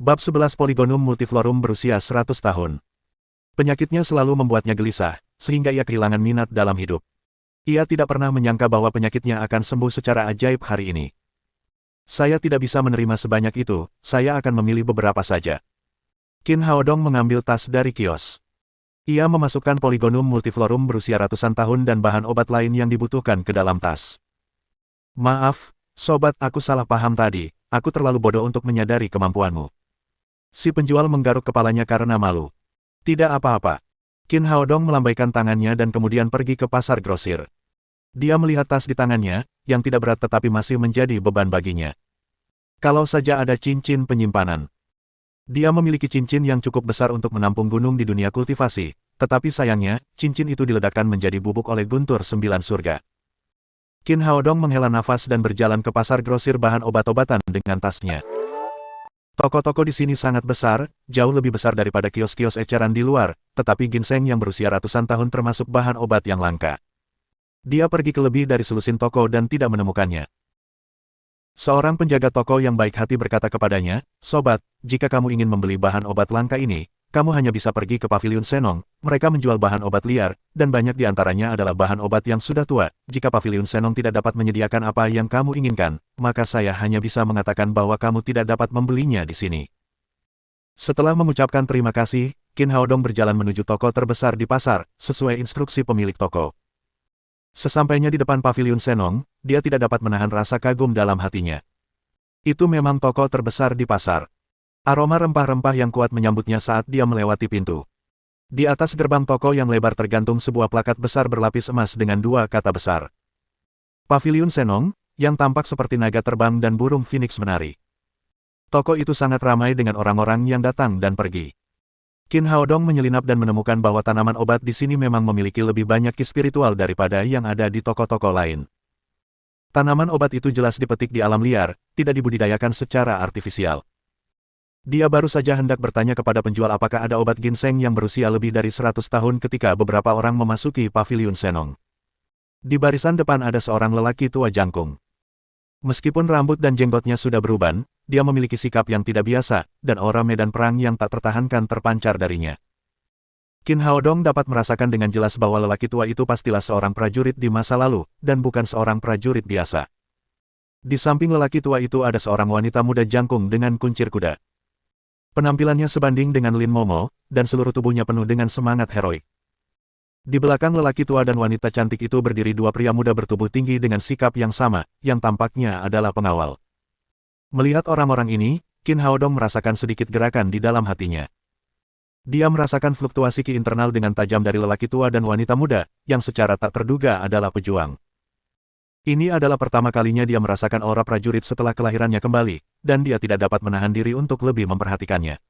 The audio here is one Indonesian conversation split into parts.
Bab 11 Polygonum multiflorum berusia 100 tahun. Penyakitnya selalu membuatnya gelisah, sehingga ia kehilangan minat dalam hidup. Ia tidak pernah menyangka bahwa penyakitnya akan sembuh secara ajaib hari ini. Saya tidak bisa menerima sebanyak itu, saya akan memilih beberapa saja. Qin Haodong mengambil tas dari kios. Ia memasukkan Polygonum multiflorum berusia ratusan tahun dan bahan obat lain yang dibutuhkan ke dalam tas. Maaf, sobat, aku salah paham tadi, aku terlalu bodoh untuk menyadari kemampuanmu. Si penjual menggaruk kepalanya karena malu. Tidak apa-apa. Qin Haodong melambaikan tangannya dan kemudian pergi ke pasar grosir. Dia melihat tas di tangannya, yang tidak berat tetapi masih menjadi beban baginya. Kalau saja ada cincin penyimpanan. Dia memiliki cincin yang cukup besar untuk menampung gunung di dunia kultivasi, tetapi sayangnya, cincin itu diledakkan menjadi bubuk oleh guntur 9 surga. Qin Haodong menghela nafas dan berjalan ke pasar grosir bahan obat-obatan dengan tasnya. Toko-toko di sini sangat besar, jauh lebih besar daripada kios-kios eceran di luar, tetapi ginseng yang berusia ratusan tahun termasuk bahan obat yang langka. Dia pergi ke lebih dari selusin toko dan tidak menemukannya. Seorang penjaga toko yang baik hati berkata kepadanya, "Sobat, jika kamu ingin membeli bahan obat langka ini, kamu hanya bisa pergi ke Paviliun Senong, mereka menjual bahan obat liar, dan banyak di antaranya adalah bahan obat yang sudah tua. Jika Paviliun Senong tidak dapat menyediakan apa yang kamu inginkan, maka saya hanya bisa mengatakan bahwa kamu tidak dapat membelinya di sini." Setelah mengucapkan terima kasih, Qin Haodong berjalan menuju toko terbesar di pasar, sesuai instruksi pemilik toko. Sesampainya di depan Paviliun Senong, dia tidak dapat menahan rasa kagum dalam hatinya. Itu memang toko terbesar di pasar. Aroma rempah-rempah yang kuat menyambutnya saat dia melewati pintu. Di atas gerbang toko yang lebar tergantung sebuah plakat besar berlapis emas dengan dua kata besar. Paviliun Senong, yang tampak seperti naga terbang dan burung phoenix menari. Toko itu sangat ramai dengan orang-orang yang datang dan pergi. Qin Haodong menyelinap dan menemukan bahwa tanaman obat di sini memang memiliki lebih banyak ki spiritual daripada yang ada di toko-toko lain. Tanaman obat itu jelas dipetik di alam liar, tidak dibudidayakan secara artifisial. Dia baru saja hendak bertanya kepada penjual apakah ada obat ginseng yang berusia lebih dari 100 tahun ketika beberapa orang memasuki Paviliun Senong. Di barisan depan ada seorang lelaki tua jangkung. Meskipun rambut dan jenggotnya sudah beruban, dia memiliki sikap yang tidak biasa, dan aura medan perang yang tak tertahankan terpancar darinya. Qin Haodong dapat merasakan dengan jelas bahwa lelaki tua itu pastilah seorang prajurit di masa lalu, dan bukan seorang prajurit biasa. Di samping lelaki tua itu ada seorang wanita muda jangkung dengan kuncir kuda. Penampilannya sebanding dengan Lin Momo, dan seluruh tubuhnya penuh dengan semangat heroik. Di belakang lelaki tua dan wanita cantik itu berdiri dua pria muda bertubuh tinggi dengan sikap yang sama, yang tampaknya adalah pengawal. Melihat orang-orang ini, Qin Haodong merasakan sedikit gerakan di dalam hatinya. Dia merasakan fluktuasi ki internal dengan tajam dari lelaki tua dan wanita muda, yang secara tak terduga adalah pejuang. Ini adalah pertama kalinya dia merasakan aura prajurit setelah kelahirannya kembali, dan dia tidak dapat menahan diri untuk lebih memperhatikannya.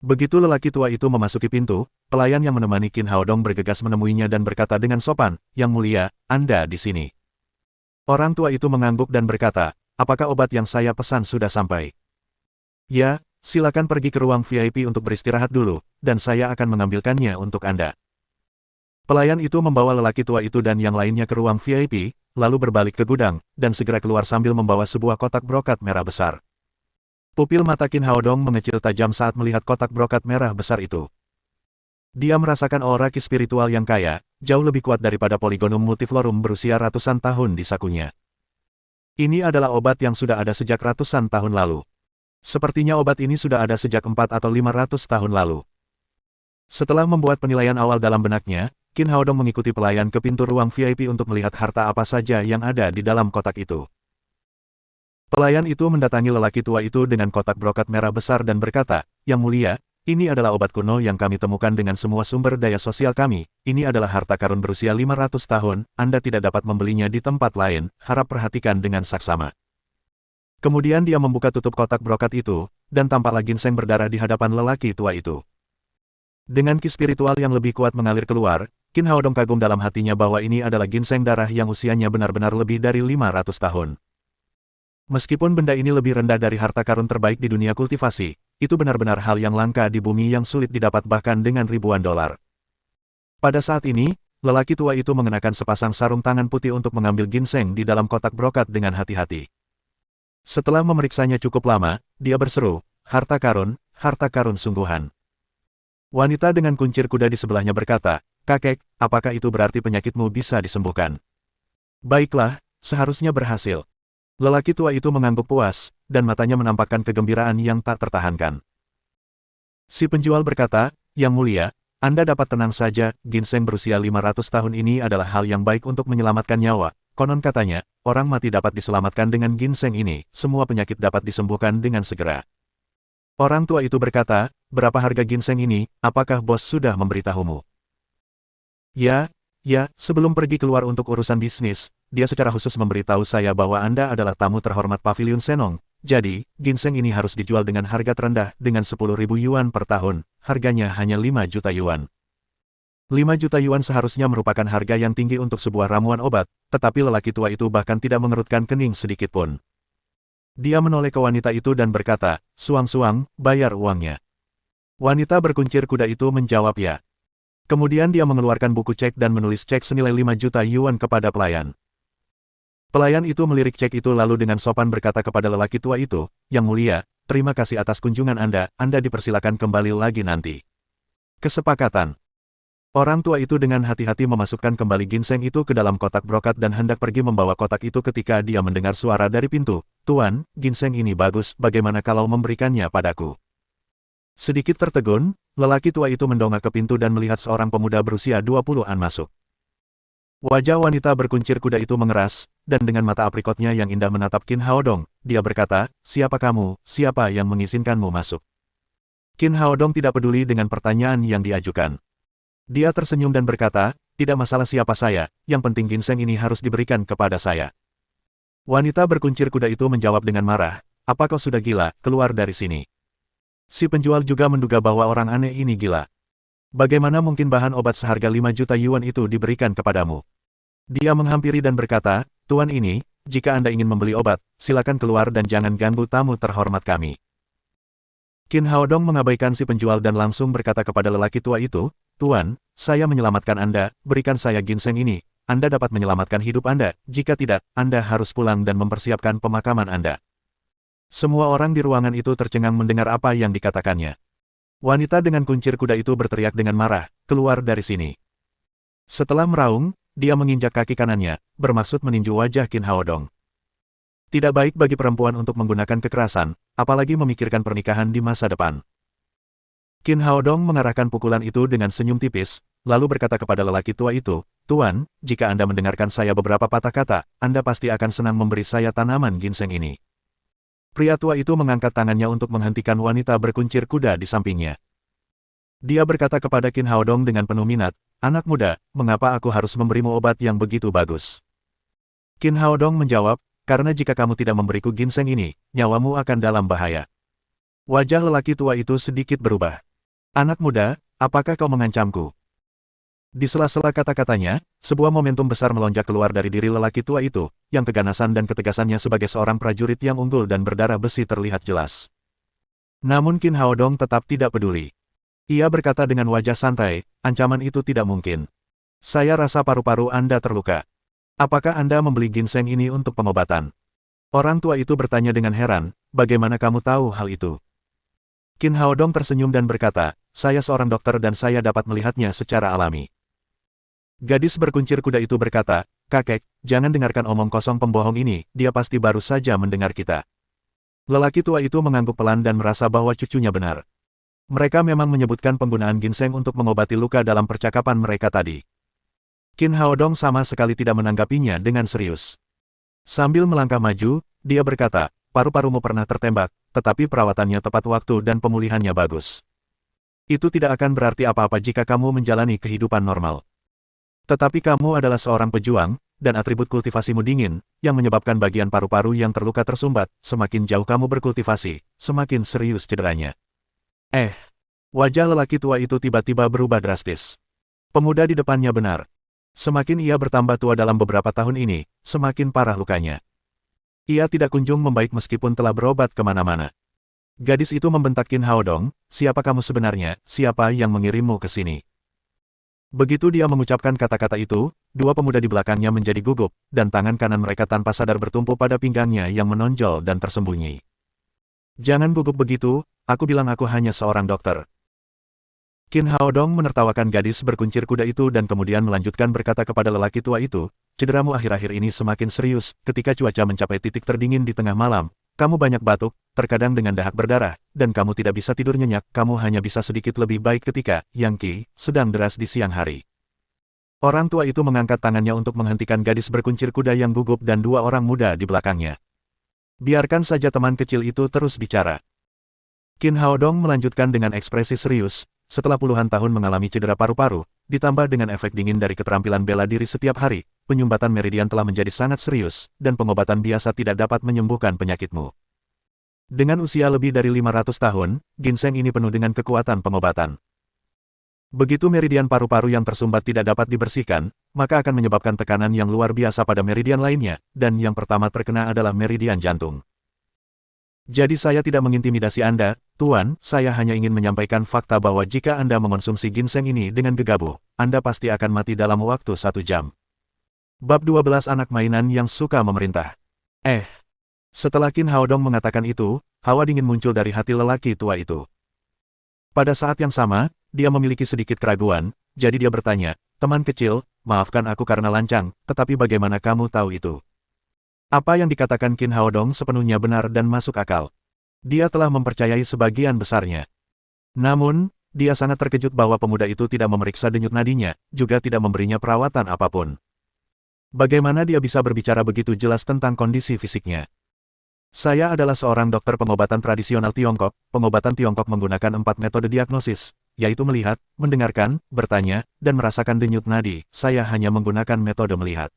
Begitu lelaki tua itu memasuki pintu, pelayan yang menemani Qin Haodong bergegas menemuinya dan berkata dengan sopan, "Yang mulia, Anda di sini." Orang tua itu mengangguk dan berkata, "Apakah obat yang saya pesan sudah sampai?" "Ya, silakan pergi ke ruang VIP untuk beristirahat dulu, dan saya akan mengambilkannya untuk Anda." Pelayan itu membawa lelaki tua itu dan yang lainnya ke ruang VIP, lalu berbalik ke gudang, dan segera keluar sambil membawa sebuah kotak brokat merah besar. Pupil mata Qin Haodong mengecil tajam saat melihat kotak brokat merah besar itu. Dia merasakan aura ki spiritual yang kaya, jauh lebih kuat daripada Polygonum multiflorum berusia ratusan tahun di sakunya. Ini adalah obat yang sudah ada sejak ratusan tahun lalu. Sepertinya obat ini sudah ada sejak 4 atau 500 tahun lalu. Setelah membuat penilaian awal dalam benaknya, Qin Haodong mengikuti pelayan ke pintu ruang VIP untuk melihat harta apa saja yang ada di dalam kotak itu. Pelayan itu mendatangi lelaki tua itu dengan kotak brokat merah besar dan berkata, "Yang mulia, ini adalah obat kuno yang kami temukan dengan semua sumber daya sosial kami. Ini adalah harta karun berusia 500 tahun, Anda tidak dapat membelinya di tempat lain, harap perhatikan dengan saksama." Kemudian dia membuka tutup kotak brokat itu, dan tampaklah ginseng berdarah di hadapan lelaki tua itu. Dengan ki spiritual yang lebih kuat mengalir keluar, Qin Haodong kagum dalam hatinya bahwa ini adalah ginseng darah yang usianya benar-benar lebih dari 500 tahun. Meskipun benda ini lebih rendah dari harta karun terbaik di dunia kultivasi, itu benar-benar hal yang langka di bumi yang sulit didapat bahkan dengan ribuan dolar. Pada saat ini, lelaki tua itu mengenakan sepasang sarung tangan putih untuk mengambil ginseng di dalam kotak brokat dengan hati-hati. Setelah memeriksanya cukup lama, dia berseru, harta karun sungguhan. Wanita dengan kuncir kuda di sebelahnya berkata, "Kakek, apakah itu berarti penyakitmu bisa disembuhkan?" "Baiklah, seharusnya berhasil." Lelaki tua itu mengangguk puas, dan matanya menampakkan kegembiraan yang tak tertahankan. Si penjual berkata, "Yang mulia, Anda dapat tenang saja, ginseng berusia 500 tahun ini adalah hal yang baik untuk menyelamatkan nyawa. Konon katanya, orang mati dapat diselamatkan dengan ginseng ini, semua penyakit dapat disembuhkan dengan segera." Orang tua itu berkata, "Berapa harga ginseng ini, apakah bos sudah memberitahumu?" "Ya, sebelum pergi keluar untuk urusan bisnis, dia secara khusus memberitahu saya bahwa Anda adalah tamu terhormat Paviliun Senong. Jadi, ginseng ini harus dijual dengan harga terendah, dengan 10.000 yuan per tahun, harganya hanya 5 juta yuan. 5 juta yuan seharusnya merupakan harga yang tinggi untuk sebuah ramuan obat, tetapi lelaki tua itu bahkan tidak mengerutkan kening sedikit pun. Dia menoleh ke wanita itu dan berkata, "Suang-suang, bayar uangnya." Wanita berkuncir kuda itu menjawab ya. Kemudian dia mengeluarkan buku cek dan menulis cek senilai 5 juta yuan kepada pelayan. Pelayan itu melirik cek itu lalu dengan sopan berkata kepada lelaki tua itu, "Yang mulia, terima kasih atas kunjungan Anda dipersilakan kembali lagi nanti." Kesepakatan. Orang tua itu dengan hati-hati memasukkan kembali ginseng itu ke dalam kotak brokat dan hendak pergi membawa kotak itu ketika dia mendengar suara dari pintu, "Tuan, ginseng ini bagus, bagaimana kalau memberikannya padaku?" Sedikit tertegun, lelaki tua itu mendongak ke pintu dan melihat seorang pemuda berusia 20-an masuk. Wajah wanita berkuncir kuda itu mengeras, dan dengan mata aprikotnya yang indah menatap Qin Haodong, dia berkata, "Siapa kamu, siapa yang mengizinkanmu masuk?" Qin Haodong tidak peduli dengan pertanyaan yang diajukan. Dia tersenyum dan berkata, "Tidak masalah siapa saya, yang penting ginseng ini harus diberikan kepada saya." Wanita berkuncir kuda itu menjawab dengan marah, "Apa kau sudah gila, keluar dari sini." Si penjual juga menduga bahwa orang aneh ini gila. "Bagaimana mungkin bahan obat seharga 5 juta yuan itu diberikan kepadamu?" Dia menghampiri dan berkata, "Tuan ini, jika Anda ingin membeli obat, silakan keluar dan jangan ganggu tamu terhormat kami." Qin Haodong mengabaikan si penjual dan langsung berkata kepada lelaki tua itu, "Tuan, saya menyelamatkan Anda, berikan saya ginseng ini. Anda dapat menyelamatkan hidup Anda, jika tidak, Anda harus pulang dan mempersiapkan pemakaman Anda." Semua orang di ruangan itu tercengang mendengar apa yang dikatakannya. Wanita dengan kuncir kuda itu berteriak dengan marah, "Keluar dari sini." Setelah meraung, dia menginjak kaki kanannya, bermaksud meninju wajah Qin Haodong. Tidak baik bagi perempuan untuk menggunakan kekerasan, apalagi memikirkan pernikahan di masa depan. Qin Haodong mengarahkan pukulan itu dengan senyum tipis, lalu berkata kepada lelaki tua itu, "Tuan, jika Anda mendengarkan saya beberapa patah kata, Anda pasti akan senang memberi saya tanaman ginseng ini." Pria tua itu mengangkat tangannya untuk menghentikan wanita berkuncir kuda di sampingnya. Dia berkata kepada Qin Haodong dengan penuh minat, "Anak muda, mengapa aku harus memberimu obat yang begitu bagus?" Qin Haodong menjawab, "Karena jika kamu tidak memberiku ginseng ini, nyawamu akan dalam bahaya." Wajah lelaki tua itu sedikit berubah. "Anak muda, apakah kau mengancamku?" Di sela-sela kata-katanya, sebuah momentum besar melonjak keluar dari diri lelaki tua itu, yang keganasan dan ketegasannya sebagai seorang prajurit yang unggul dan berdarah besi terlihat jelas. Namun Qin Haodong tetap tidak peduli. Ia berkata dengan wajah santai, "Ancaman itu tidak mungkin. Saya rasa paru-paru Anda terluka. Apakah Anda membeli ginseng ini untuk pengobatan?" Orang tua itu bertanya dengan heran, "Bagaimana kamu tahu hal itu?" Qin Haodong tersenyum dan berkata, "Saya seorang dokter dan saya dapat melihatnya secara alami." Gadis berkuncir kuda itu berkata, "Kakek, jangan dengarkan omong kosong pembohong ini, dia pasti baru saja mendengar kita." Lelaki tua itu mengangguk pelan dan merasa bahwa cucunya benar. Mereka memang menyebutkan penggunaan ginseng untuk mengobati luka dalam percakapan mereka tadi. Qin Haodong sama sekali tidak menanggapinya dengan serius. Sambil melangkah maju, dia berkata, "Paru-parumu pernah tertembak, tetapi perawatannya tepat waktu dan pemulihannya bagus. Itu tidak akan berarti apa-apa jika kamu menjalani kehidupan normal. Tetapi kamu adalah seorang pejuang, dan atribut kultivasimu dingin, yang menyebabkan bagian paru-paru yang terluka tersumbat. Semakin jauh kamu berkultivasi, semakin serius cederanya." Wajah lelaki tua itu tiba-tiba berubah drastis. Pemuda di depannya benar. Semakin ia bertambah tua dalam beberapa tahun ini, semakin parah lukanya. Ia tidak kunjung membaik meskipun telah berobat kemana-mana. Gadis itu membentak Qin Haodong, "Siapa kamu sebenarnya, siapa yang mengirimmu ke sini?" Begitu dia mengucapkan kata-kata itu, dua pemuda di belakangnya menjadi gugup, dan tangan kanan mereka tanpa sadar bertumpu pada pinggangnya yang menonjol dan tersembunyi. "Jangan gugup begitu, aku bilang aku hanya seorang dokter. Qin Haodong menertawakan gadis berkuncir kuda itu dan kemudian melanjutkan berkata kepada lelaki tua itu, cederamu akhir-akhir ini semakin serius, ketika cuaca mencapai titik terdingin di tengah malam, kamu banyak batuk, terkadang dengan dahak berdarah, dan kamu tidak bisa tidur nyenyak, kamu hanya bisa sedikit lebih baik ketika, Yang Qi, sedang deras di siang hari. Orang tua itu mengangkat tangannya untuk menghentikan gadis berkuncir kuda yang gugup dan dua orang muda di belakangnya. Biarkan saja teman kecil itu terus bicara. Qin Haodong melanjutkan dengan ekspresi serius, setelah puluhan tahun mengalami cedera paru-paru, ditambah dengan efek dingin dari keterampilan bela diri setiap hari, penyumbatan meridian telah menjadi sangat serius, dan pengobatan biasa tidak dapat menyembuhkan penyakitmu. Dengan usia lebih dari 500 tahun, ginseng ini penuh dengan kekuatan pengobatan. Begitu meridian paru-paru yang tersumbat tidak dapat dibersihkan, maka akan menyebabkan tekanan yang luar biasa pada meridian lainnya, dan yang pertama terkena adalah meridian jantung. Jadi saya tidak mengintimidasi Anda, Tuan, saya hanya ingin menyampaikan fakta bahwa jika Anda mengonsumsi ginseng ini dengan gegabah, Anda pasti akan mati dalam waktu 1 jam. Bab 12 Anak Mainan yang Suka Memerintah. Setelah Qin Haodong mengatakan itu, hawa dingin muncul dari hati lelaki tua itu. Pada saat yang sama, dia memiliki sedikit keraguan, jadi dia bertanya, teman kecil, maafkan aku karena lancang, tetapi bagaimana kamu tahu itu? Apa yang dikatakan Qin Haodong sepenuhnya benar dan masuk akal. Dia telah mempercayai sebagian besarnya. Namun, dia sangat terkejut bahwa pemuda itu tidak memeriksa denyut nadinya, juga tidak memberinya perawatan apapun. Bagaimana dia bisa berbicara begitu jelas tentang kondisi fisiknya? Saya adalah seorang dokter pengobatan tradisional Tiongkok. Pengobatan Tiongkok menggunakan 4 metode diagnosis, yaitu melihat, mendengarkan, bertanya, dan merasakan denyut nadi. Saya hanya menggunakan metode melihat.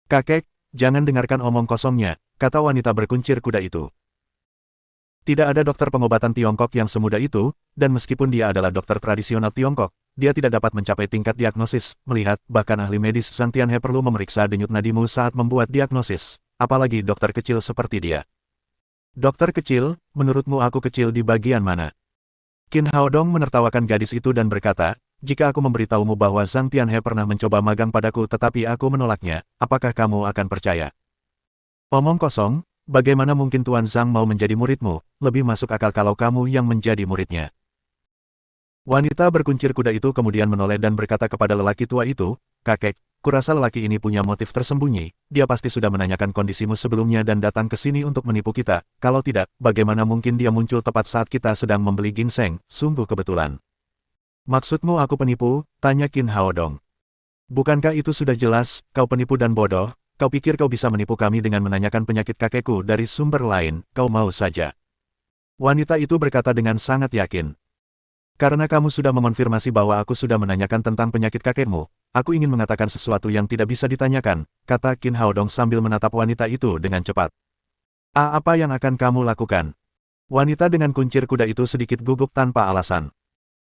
Kakek, jangan dengarkan omong kosongnya, kata wanita berkuncir kuda itu. Tidak ada dokter pengobatan Tiongkok yang semudah itu, dan meskipun dia adalah dokter tradisional Tiongkok, dia tidak dapat mencapai tingkat diagnosis, melihat, bahkan ahli medis Zhang Tianhe perlu memeriksa denyut nadimu saat membuat diagnosis, apalagi dokter kecil seperti dia. Dokter kecil, menurutmu aku kecil di bagian mana? Qin Haodong menertawakan gadis itu dan berkata, jika aku memberitahumu bahwa Zhang Tianhe pernah mencoba magang padaku tetapi aku menolaknya, apakah kamu akan percaya? Omong kosong, bagaimana mungkin Tuan Zhang mau menjadi muridmu, lebih masuk akal kalau kamu yang menjadi muridnya. Wanita berkuncir kuda itu kemudian menoleh dan berkata kepada lelaki tua itu, kakek, kurasa lelaki ini punya motif tersembunyi, dia pasti sudah menanyakan kondisimu sebelumnya dan datang ke sini untuk menipu kita, kalau tidak, bagaimana mungkin dia muncul tepat saat kita sedang membeli ginseng, sungguh kebetulan. Maksudmu aku penipu? Tanya Qin Haodong. Bukankah itu sudah jelas, kau penipu dan bodoh, kau pikir kau bisa menipu kami dengan menanyakan penyakit kakekku dari sumber lain, kau mau saja. Wanita itu berkata dengan sangat yakin. Karena kamu sudah mengonfirmasi bahwa aku sudah menanyakan tentang penyakit kakekmu, aku ingin mengatakan sesuatu yang tidak bisa ditanyakan, kata Qin Haodong sambil menatap wanita itu dengan cepat. Apa yang akan kamu lakukan? Wanita dengan kuncir kuda itu sedikit gugup tanpa alasan.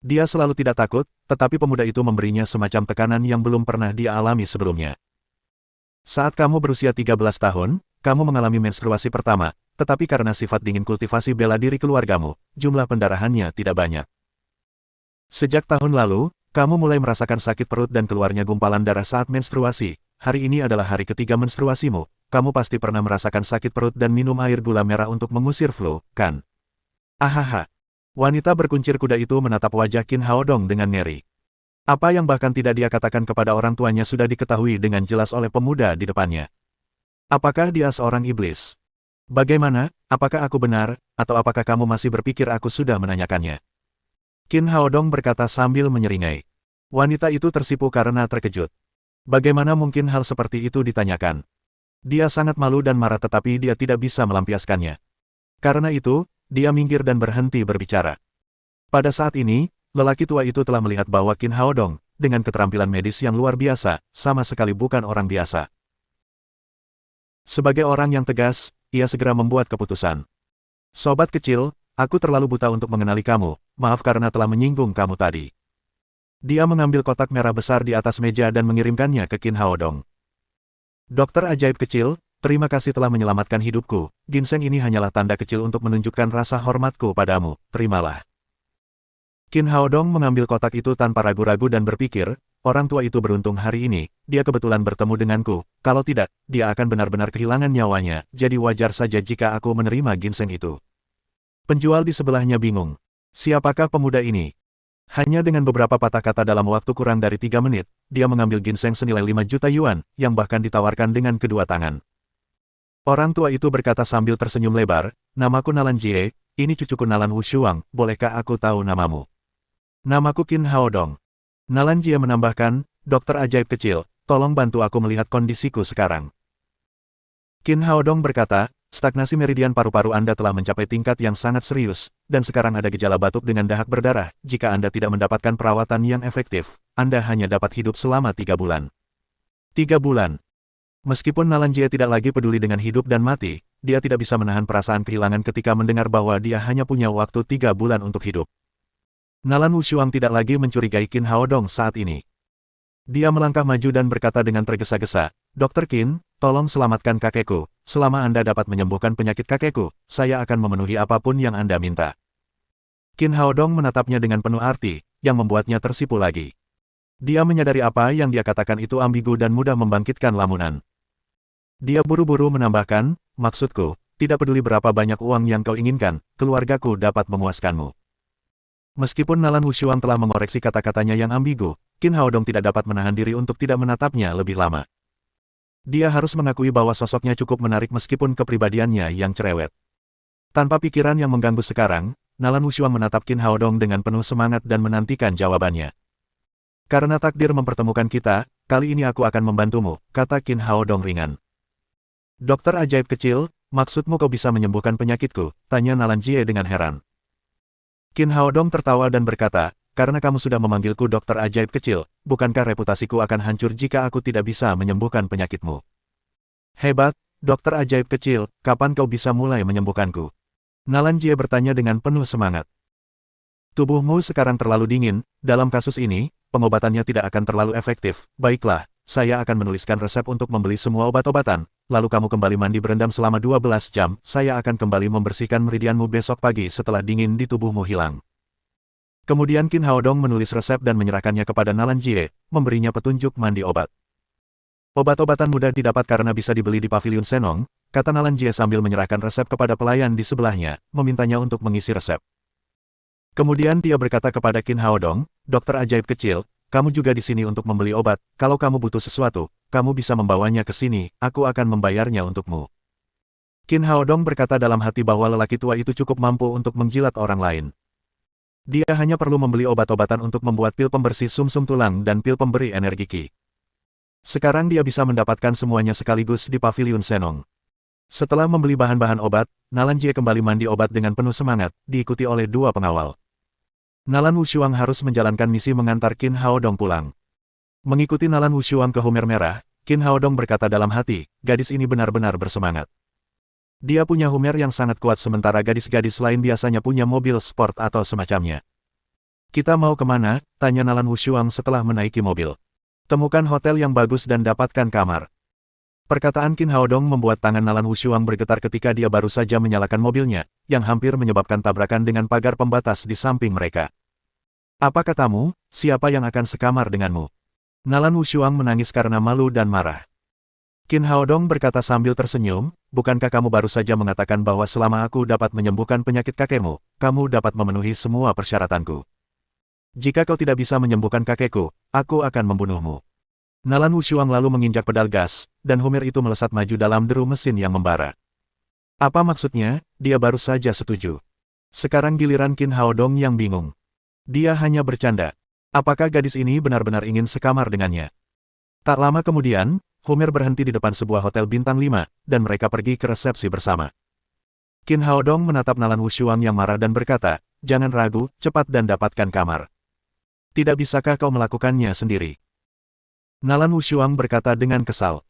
Dia selalu tidak takut, tetapi pemuda itu memberinya semacam tekanan yang belum pernah dia alami sebelumnya. Saat kamu berusia 13 tahun, kamu mengalami menstruasi pertama, tetapi karena sifat dingin kultivasi bela diri keluargamu, jumlah pendarahannya tidak banyak. Sejak tahun lalu, kamu mulai merasakan sakit perut dan keluarnya gumpalan darah saat menstruasi. Hari ini adalah hari ketiga menstruasimu, kamu pasti pernah merasakan sakit perut dan minum air gula merah untuk mengusir flu, kan? Ahaha. Wanita berkuncir kuda itu menatap wajah Qin Haodong dengan ngeri. Apa yang bahkan tidak dia katakan kepada orang tuanya sudah diketahui dengan jelas oleh pemuda di depannya. Apakah dia seorang iblis? Bagaimana, apakah aku benar, atau apakah kamu masih berpikir aku sudah menanyakannya? Qin Haodong berkata sambil menyeringai. Wanita itu tersipu karena terkejut. Bagaimana mungkin hal seperti itu ditanyakan? Dia sangat malu dan marah tetapi dia tidak bisa melampiaskannya. Karena itu, dia minggir dan berhenti berbicara. Pada saat ini, lelaki tua itu telah melihat bahwa Qin Haodong, dengan keterampilan medis yang luar biasa, sama sekali bukan orang biasa. Sebagai orang yang tegas, ia segera membuat keputusan. Sobat kecil, aku terlalu buta untuk mengenali kamu, maaf karena telah menyinggung kamu tadi. Dia mengambil kotak merah besar di atas meja dan mengirimkannya ke Qin Haodong. Dokter ajaib kecil, terima kasih telah menyelamatkan hidupku, ginseng ini hanyalah tanda kecil untuk menunjukkan rasa hormatku padamu, terimalah. Qin Haodong mengambil kotak itu tanpa ragu-ragu dan berpikir, orang tua itu beruntung hari ini, dia kebetulan bertemu denganku, kalau tidak, dia akan benar-benar kehilangan nyawanya, jadi wajar saja jika aku menerima ginseng itu. Penjual di sebelahnya bingung. Siapakah pemuda ini? Hanya dengan beberapa patah kata dalam waktu kurang dari 3 menit, dia mengambil ginseng senilai 5 juta yuan, yang bahkan ditawarkan dengan kedua tangan. Orang tua itu berkata sambil tersenyum lebar, "Namaku Nalan Jie, ini cucuku Nalan Wushuang, bolehkah aku tahu namamu?" "Namaku Qin Haodong." Nalan Jie menambahkan, "Dokter ajaib kecil, tolong bantu aku melihat kondisiku sekarang." Qin Haodong berkata, "Stagnasi meridian paru-paru Anda telah mencapai tingkat yang sangat serius, dan sekarang ada gejala batuk dengan dahak berdarah. Jika Anda tidak mendapatkan perawatan yang efektif, Anda hanya dapat hidup selama 3 bulan. 3 bulan. Meskipun Nalan Jie tidak lagi peduli dengan hidup dan mati, dia tidak bisa menahan perasaan kehilangan ketika mendengar bahwa dia hanya punya waktu 3 bulan untuk hidup. Nalan Wushuang tidak lagi mencurigai Qin Haodong saat ini. Dia melangkah maju dan berkata dengan tergesa-gesa, "Dokter Qin, tolong selamatkan kakekku. Selama Anda dapat menyembuhkan penyakit kakekku, saya akan memenuhi apapun yang Anda minta." Qin Haodong menatapnya dengan penuh arti, yang membuatnya tersipu lagi. Dia menyadari apa yang dia katakan itu ambigu dan mudah membangkitkan lamunan. Dia buru-buru menambahkan, "Maksudku, tidak peduli berapa banyak uang yang kau inginkan, keluargaku dapat memuaskanmu." Meskipun Nalan Wushuang telah mengoreksi kata-katanya yang ambigu, Qin Haodong tidak dapat menahan diri untuk tidak menatapnya lebih lama. Dia harus mengakui bahwa sosoknya cukup menarik meskipun kepribadiannya yang cerewet. Tanpa pikiran yang mengganggu sekarang, Nalan Wushuang menatap Qin Haodong dengan penuh semangat dan menantikan jawabannya. "Karena takdir mempertemukan kita, kali ini aku akan membantumu," kata Qin Haodong ringan. "Dokter ajaib kecil, maksudmu kau bisa menyembuhkan penyakitku?" tanya Nalan Jie dengan heran. Qin Haodong tertawa dan berkata, "Karena kamu sudah memanggilku dokter ajaib kecil, bukankah reputasiku akan hancur jika aku tidak bisa menyembuhkan penyakitmu?" "Hebat, dokter ajaib kecil, kapan kau bisa mulai menyembuhkanku?" Nalan Jie bertanya dengan penuh semangat. "Tubuhmu sekarang terlalu dingin, dalam kasus ini, pengobatannya tidak akan terlalu efektif. Baiklah, saya akan menuliskan resep untuk membeli semua obat-obatan, lalu kamu kembali mandi berendam selama 12 jam, saya akan kembali membersihkan meridianmu besok pagi setelah dingin di tubuhmu hilang." Kemudian Qin Haodong menulis resep dan menyerahkannya kepada Nalan Jie, memberinya petunjuk mandi obat. "Obat-obatan mudah didapat karena bisa dibeli di Paviliun Senong," kata Nalan Jie sambil menyerahkan resep kepada pelayan di sebelahnya, memintanya untuk mengisi resep. Kemudian dia berkata kepada Qin Haodong, "Dokter ajaib kecil, kamu juga di sini untuk membeli obat, kalau kamu butuh sesuatu, kamu bisa membawanya ke sini, aku akan membayarnya untukmu." Qin Haodong berkata dalam hati bahwa lelaki tua itu cukup mampu untuk menjilat orang lain. Dia hanya perlu membeli obat-obatan untuk membuat pil pembersih sumsum tulang dan pil pemberi energi Qi. Sekarang dia bisa mendapatkan semuanya sekaligus di Paviliun Senong. Setelah membeli bahan-bahan obat, Nalan Jie kembali mandi obat dengan penuh semangat, diikuti oleh 2 pengawal. Nalan Wushuang harus menjalankan misi mengantar Qin Haodong pulang. Mengikuti Nalan Wushuang ke Humer Merah, Qin Haodong berkata dalam hati, gadis ini benar-benar bersemangat. Dia punya Humer yang sangat kuat sementara gadis-gadis lain biasanya punya mobil sport atau semacamnya. "Kita mau kemana?" tanya Nalan Wushuang setelah menaiki mobil. "Temukan hotel yang bagus dan dapatkan kamar." Perkataan Qin Haodong membuat tangan Nalan Wushuang bergetar ketika dia baru saja menyalakan mobilnya, yang hampir menyebabkan tabrakan dengan pagar pembatas di samping mereka. "Apa katamu, siapa yang akan sekamar denganmu?" Nalan Wushuang menangis karena malu dan marah. Qin Haodong berkata sambil tersenyum, "Bukankah kamu baru saja mengatakan bahwa selama aku dapat menyembuhkan penyakit kakekmu, kamu dapat memenuhi semua persyaratanku? Jika kau tidak bisa menyembuhkan kakekku, aku akan membunuhmu." Nalan Wushuang lalu menginjak pedal gas, dan Humer itu melesat maju dalam deru mesin yang membara. Apa maksudnya? Dia baru saja setuju. Sekarang giliran Qin Haodong yang bingung. Dia hanya bercanda. Apakah gadis ini benar-benar ingin sekamar dengannya? Tak lama kemudian, Humer berhenti di depan sebuah hotel bintang 5, dan mereka pergi ke resepsi bersama. Qin Haodong menatap Nalan Wushuang yang marah dan berkata, "Jangan ragu, cepat dan dapatkan kamar. Tidak bisakah kau melakukannya sendiri?" Nalan Wushuang berkata dengan kesal.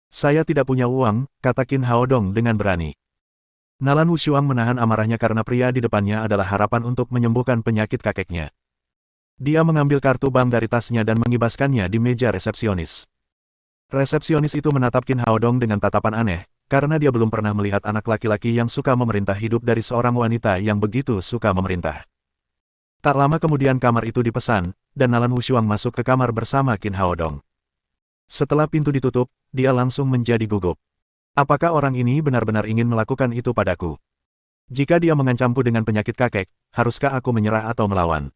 "Saya tidak punya uang," kata Qin Haodong dengan berani. Nalan Wushuang menahan amarahnya karena pria di depannya adalah harapan untuk menyembuhkan penyakit kakeknya. Dia mengambil kartu bank dari tasnya dan mengibaskannya di meja resepsionis. Resepsionis itu menatap Qin Haodong dengan tatapan aneh, karena dia belum pernah melihat anak laki-laki yang suka memerintah hidup dari seorang wanita yang begitu suka memerintah. Tak lama kemudian kamar itu dipesan, dan Nalan Wushuang masuk ke kamar bersama Qin Haodong. Setelah pintu ditutup, dia langsung menjadi gugup. Apakah orang ini benar-benar ingin melakukan itu padaku? Jika dia mengancamku dengan penyakit kakek, haruskah aku menyerah atau melawan?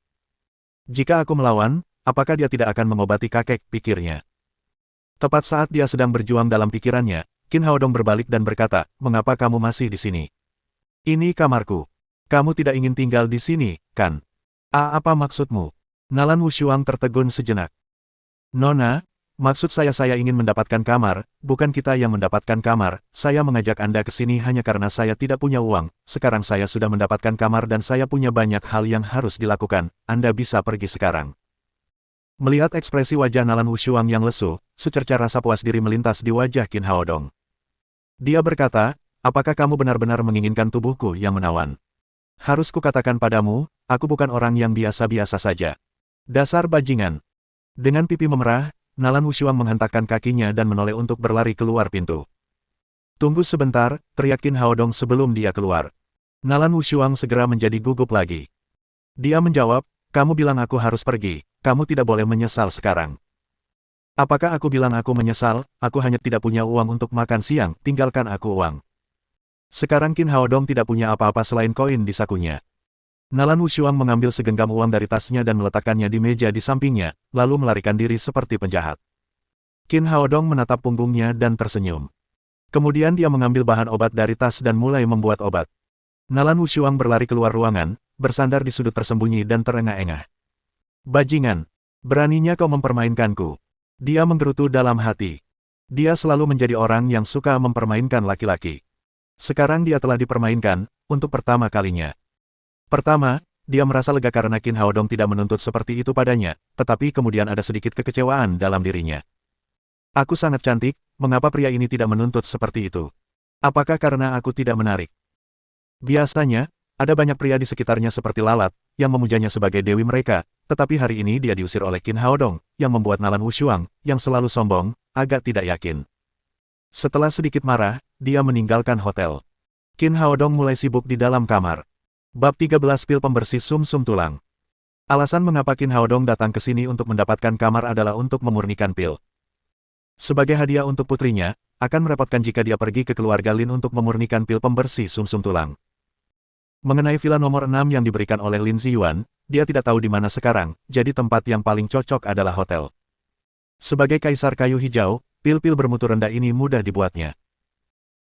Jika aku melawan, apakah dia tidak akan mengobati kakek, pikirnya. Tepat saat dia sedang berjuang dalam pikirannya, Qin Haodong berbalik dan berkata, "Mengapa kamu masih di sini? Ini kamarku. Kamu tidak ingin tinggal di sini, kan? Apa maksudmu?" Nalan Wushuang tertegun sejenak. "Nona, maksud saya ingin mendapatkan kamar, bukan kita yang mendapatkan kamar. Saya mengajak Anda ke sini hanya karena saya tidak punya uang. Sekarang saya sudah mendapatkan kamar dan saya punya banyak hal yang harus dilakukan. Anda bisa pergi sekarang." Melihat ekspresi wajah Nalan Wushuang yang lesu, secerca rasa puas diri melintas di wajah Qin Haodong. Dia berkata, "Apakah kamu benar-benar menginginkan tubuhku yang menawan? Harus kukatakan padamu, aku bukan orang yang biasa-biasa saja. Dasar bajingan." Dengan pipi memerah, Nalan Wushuang menghentakkan kakinya dan menoleh untuk berlari keluar pintu. "Tunggu sebentar," teriak Qin Haodong sebelum dia keluar. Nalan Wushuang segera menjadi gugup lagi. Dia menjawab, "Kamu bilang aku harus pergi, kamu tidak boleh menyesal sekarang." "Apakah aku bilang aku menyesal? Aku hanya tidak punya uang untuk makan siang, tinggalkan aku uang." Sekarang Qin Haodong tidak punya apa-apa selain koin di sakunya. Nalan Wushuang mengambil segenggam uang dari tasnya dan meletakkannya di meja di sampingnya, lalu melarikan diri seperti penjahat. Qin Haodong menatap punggungnya dan tersenyum. Kemudian dia mengambil bahan obat dari tas dan mulai membuat obat. Nalan Wushuang berlari keluar ruangan, bersandar di sudut tersembunyi dan terengah-engah. "Bajingan! Beraninya kau mempermainkanku!" Dia menggerutu dalam hati. Dia selalu menjadi orang yang suka mempermainkan laki-laki. Sekarang dia telah dipermainkan, untuk pertama kalinya. Pertama, dia merasa lega karena Qin Haodong tidak menuntut seperti itu padanya, tetapi kemudian ada sedikit kekecewaan dalam dirinya. "Aku sangat cantik, mengapa pria ini tidak menuntut seperti itu? Apakah karena aku tidak menarik?" Biasanya, ada banyak pria di sekitarnya seperti lalat, yang memujanya sebagai dewi mereka, tetapi hari ini dia diusir oleh Qin Haodong, yang membuat Nalan Wushuang, yang selalu sombong, agak tidak yakin. Setelah sedikit marah, dia meninggalkan hotel. Qin Haodong mulai sibuk di dalam kamar. Bab 13 Pil Pembersih Sumsum Tulang. Alasan mengapa Qin Haodong datang ke sini untuk mendapatkan kamar adalah untuk memurnikan pil. Sebagai hadiah untuk putrinya, akan merepotkan jika dia pergi ke keluarga Lin untuk memurnikan pil pembersih sumsum tulang. Mengenai villa nomor 6 yang diberikan oleh Lin Ziyuan, dia tidak tahu di mana sekarang, jadi tempat yang paling cocok adalah hotel. Sebagai kaisar kayu hijau, pil-pil bermutu rendah ini mudah dibuatnya.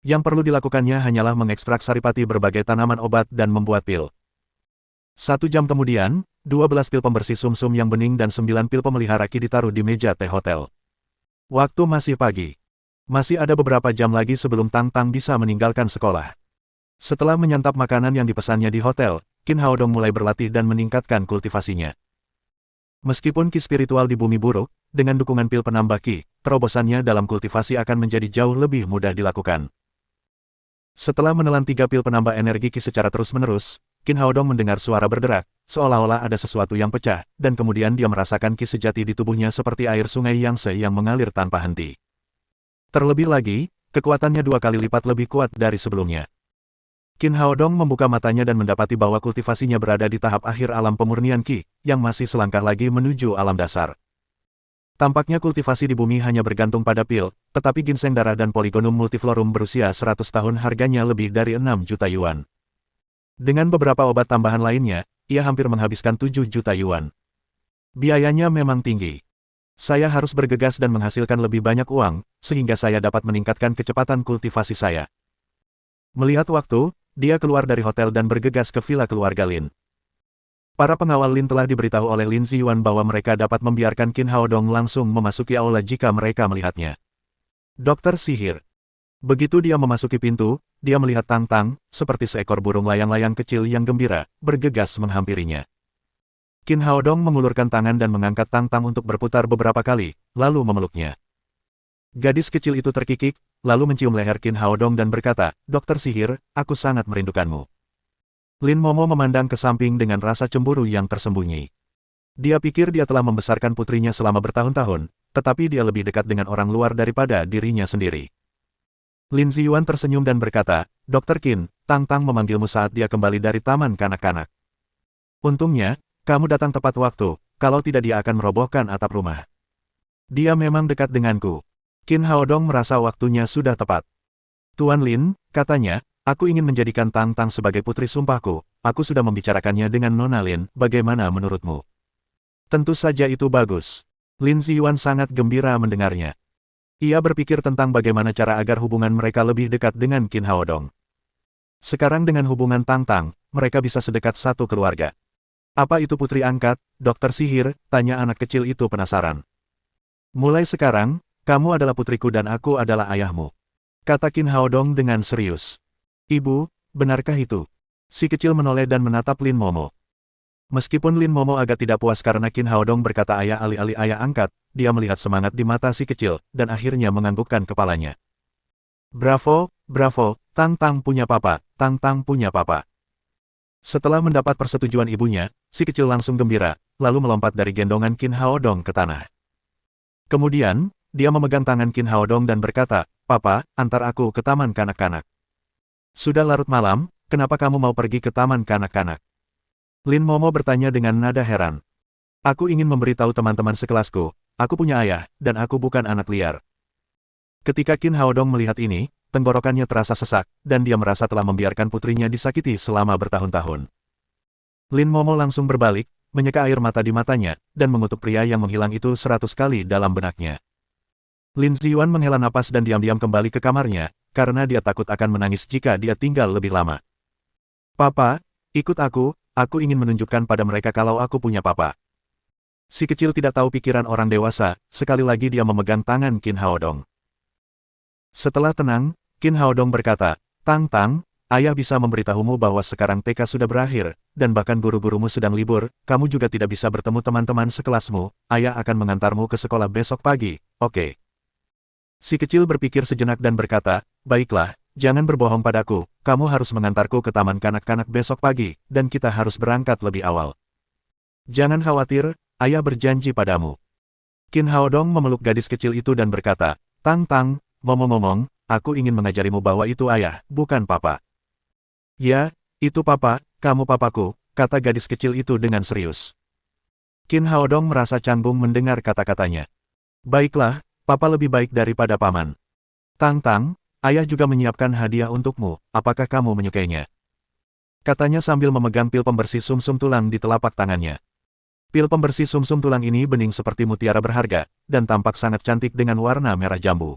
Yang perlu dilakukannya hanyalah mengekstrak saripati berbagai tanaman obat dan membuat pil. 1 jam kemudian, 12 pil pembersih sumsum yang bening dan 9 pil pemelihara ki ditaruh di meja teh hotel. Waktu masih pagi. Masih ada beberapa jam lagi sebelum Tang Tang bisa meninggalkan sekolah. Setelah menyantap makanan yang dipesannya di hotel, Qin Haodong mulai berlatih dan meningkatkan kultivasinya. Meskipun ki spiritual di bumi buruk, dengan dukungan pil penambah ki, terobosannya dalam kultivasi akan menjadi jauh lebih mudah dilakukan. Setelah menelan 3 pil penambah energi ki secara terus-menerus, Qin Haodong mendengar suara berderak, seolah-olah ada sesuatu yang pecah, dan kemudian dia merasakan ki sejati di tubuhnya seperti air sungai Yangtze yang mengalir tanpa henti. Terlebih lagi, kekuatannya 2 kali lipat lebih kuat dari sebelumnya. Qin Haodong membuka matanya dan mendapati bahwa kultivasinya berada di tahap akhir alam pemurnian ki, yang masih selangkah lagi menuju alam dasar. Tampaknya kultivasi di bumi hanya bergantung pada pil, tetapi ginseng darah dan Polygonum multiflorum berusia 100 tahun harganya lebih dari 6 juta yuan. Dengan beberapa obat tambahan lainnya, ia hampir menghabiskan 7 juta yuan. Biayanya memang tinggi. Saya harus bergegas dan menghasilkan lebih banyak uang, sehingga saya dapat meningkatkan kecepatan kultivasi saya. Melihat waktu, dia keluar dari hotel dan bergegas ke villa keluarga Lin. Para pengawal Lin telah diberitahu oleh Lin Ziyuan bahwa mereka dapat membiarkan Qin Haodong langsung memasuki aula jika mereka melihatnya. Dokter sihir. Begitu dia memasuki pintu, dia melihat Tang Tang, seperti seekor burung layang-layang kecil yang gembira, bergegas menghampirinya. Qin Haodong mengulurkan tangan dan mengangkat Tang Tang untuk berputar beberapa kali, lalu memeluknya. Gadis kecil itu terkikik, lalu mencium leher Qin Haodong dan berkata, "Dokter sihir, aku sangat merindukanmu." Lin Momo memandang ke samping dengan rasa cemburu yang tersembunyi. Dia pikir dia telah membesarkan putrinya selama bertahun-tahun, tetapi dia lebih dekat dengan orang luar daripada dirinya sendiri. Lin Ziyuan tersenyum dan berkata, "Dokter Qin, Tang Tang memanggilmu saat dia kembali dari taman kanak-kanak. Untungnya, kamu datang tepat waktu, kalau tidak dia akan merobohkan atap rumah." Dia memang dekat denganku. Qin Haodong merasa waktunya sudah tepat. "Tuan Lin," katanya, Aku ingin menjadikan Tang Tang sebagai putri sumpahku. Aku sudah membicarakannya dengan Nona Lin, bagaimana menurutmu? Tentu saja itu bagus. Lin Ziyuan sangat gembira mendengarnya. Ia berpikir tentang bagaimana cara agar hubungan mereka lebih dekat dengan Qin Haodong. Sekarang dengan hubungan Tang Tang, mereka bisa sedekat satu keluarga. Apa itu putri angkat, dokter sihir? Tanya anak kecil itu penasaran. Mulai sekarang, kamu adalah putriku dan aku adalah ayahmu. Kata Qin Haodong dengan serius. Ibu, benarkah itu? Si kecil menoleh dan menatap Lin Momo. Meskipun Lin Momo agak tidak puas karena Qin Haodong berkata ayah alih-alih ayah angkat, dia melihat semangat di mata si kecil, dan akhirnya menganggukkan kepalanya. Bravo, bravo, Tang Tang punya papa, Tang Tang punya papa. Setelah mendapat persetujuan ibunya, si kecil langsung gembira, lalu melompat dari gendongan Qin Haodong ke tanah. Kemudian, dia memegang tangan Qin Haodong dan berkata, Papa, antar aku ke taman kanak-kanak. Sudah larut malam, kenapa kamu mau pergi ke taman kanak-kanak? Lin Momo bertanya dengan nada heran. Aku ingin memberitahu teman-teman sekelasku, aku punya ayah, dan aku bukan anak liar. Ketika Qin Haodong melihat ini, tenggorokannya terasa sesak, dan dia merasa telah membiarkan putrinya disakiti selama bertahun-tahun. Lin Momo langsung berbalik, menyeka air mata di matanya, dan mengutuk pria yang menghilang itu 100 kali dalam benaknya. Lin Ziyuan menghela napas dan diam-diam kembali ke kamarnya, karena dia takut akan menangis jika dia tinggal lebih lama. Papa, ikut aku ingin menunjukkan pada mereka kalau aku punya papa. Si kecil tidak tahu pikiran orang dewasa, sekali lagi dia memegang tangan Qin Haodong. Setelah tenang, Qin Haodong berkata, Tang Tang, ayah bisa memberitahumu bahwa sekarang TK sudah berakhir, dan bahkan guru-gurumu sedang libur, kamu juga tidak bisa bertemu teman-teman sekelasmu, ayah akan mengantarmu ke sekolah besok pagi, oke? Si kecil berpikir sejenak dan berkata, baiklah, jangan berbohong padaku, kamu harus mengantarku ke taman kanak-kanak besok pagi, dan kita harus berangkat lebih awal. Jangan khawatir, ayah berjanji padamu. Qin Haodong memeluk gadis kecil itu dan berkata, Tang Tang, ngomong-ngomong, aku ingin mengajarimu bahwa itu ayah, bukan papa. Ya, itu papa, kamu papaku, kata gadis kecil itu dengan serius. Qin Haodong merasa canggung mendengar kata-katanya. Baiklah, papa lebih baik daripada paman. Tang Tang, ayah juga menyiapkan hadiah untukmu, apakah kamu menyukainya? Katanya sambil memegang pil pembersih sumsum tulang di telapak tangannya. Pil pembersih sumsum tulang ini bening seperti mutiara berharga, dan tampak sangat cantik dengan warna merah jambu.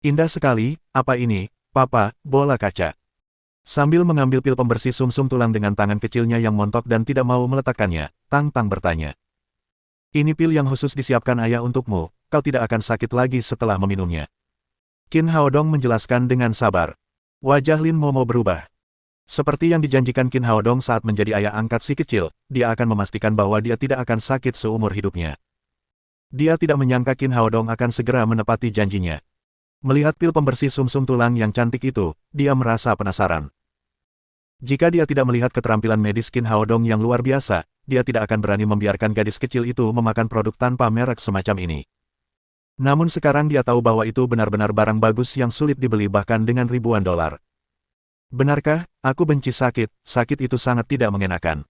Indah sekali, apa ini, papa, bola kaca. Sambil mengambil pil pembersih sumsum tulang dengan tangan kecilnya yang montok dan tidak mau meletakkannya, Tang Tang bertanya. Ini pil yang khusus disiapkan ayah untukmu, kau tidak akan sakit lagi setelah meminumnya. Qin Haodong menjelaskan dengan sabar. Wajah Lin Momo berubah. Seperti yang dijanjikan Qin Haodong saat menjadi ayah angkat si kecil, dia akan memastikan bahwa dia tidak akan sakit seumur hidupnya. Dia tidak menyangka Qin Haodong akan segera menepati janjinya. Melihat pil pembersih sumsum tulang yang cantik itu, dia merasa penasaran. Jika dia tidak melihat keterampilan medis Qin Haodong yang luar biasa, dia tidak akan berani membiarkan gadis kecil itu memakan produk tanpa merek semacam ini. Namun sekarang dia tahu bahwa itu benar-benar barang bagus yang sulit dibeli bahkan dengan ribuan dolar. Benarkah, aku benci sakit, sakit itu sangat tidak mengenakan.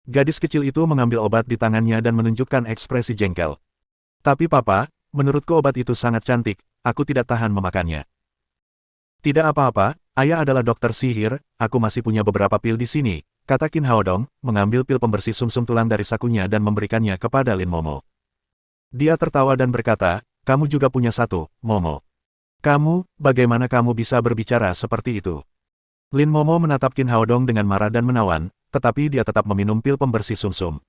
Gadis kecil itu mengambil obat di tangannya dan menunjukkan ekspresi jengkel. Tapi papa, menurutku obat itu sangat cantik, aku tidak tahan memakannya. Tidak apa-apa, ayah adalah dokter sihir, aku masih punya beberapa pil di sini, kata Qin Haodong, mengambil pil pembersih sumsum tulang dari sakunya dan memberikannya kepada Lin Momo. Dia tertawa dan berkata, kamu juga punya satu, Momo. Kamu, bagaimana kamu bisa berbicara seperti itu? Lin Momo menatap Qin Haodong dengan marah dan menawan, tetapi dia tetap meminum pil pembersih sumsum.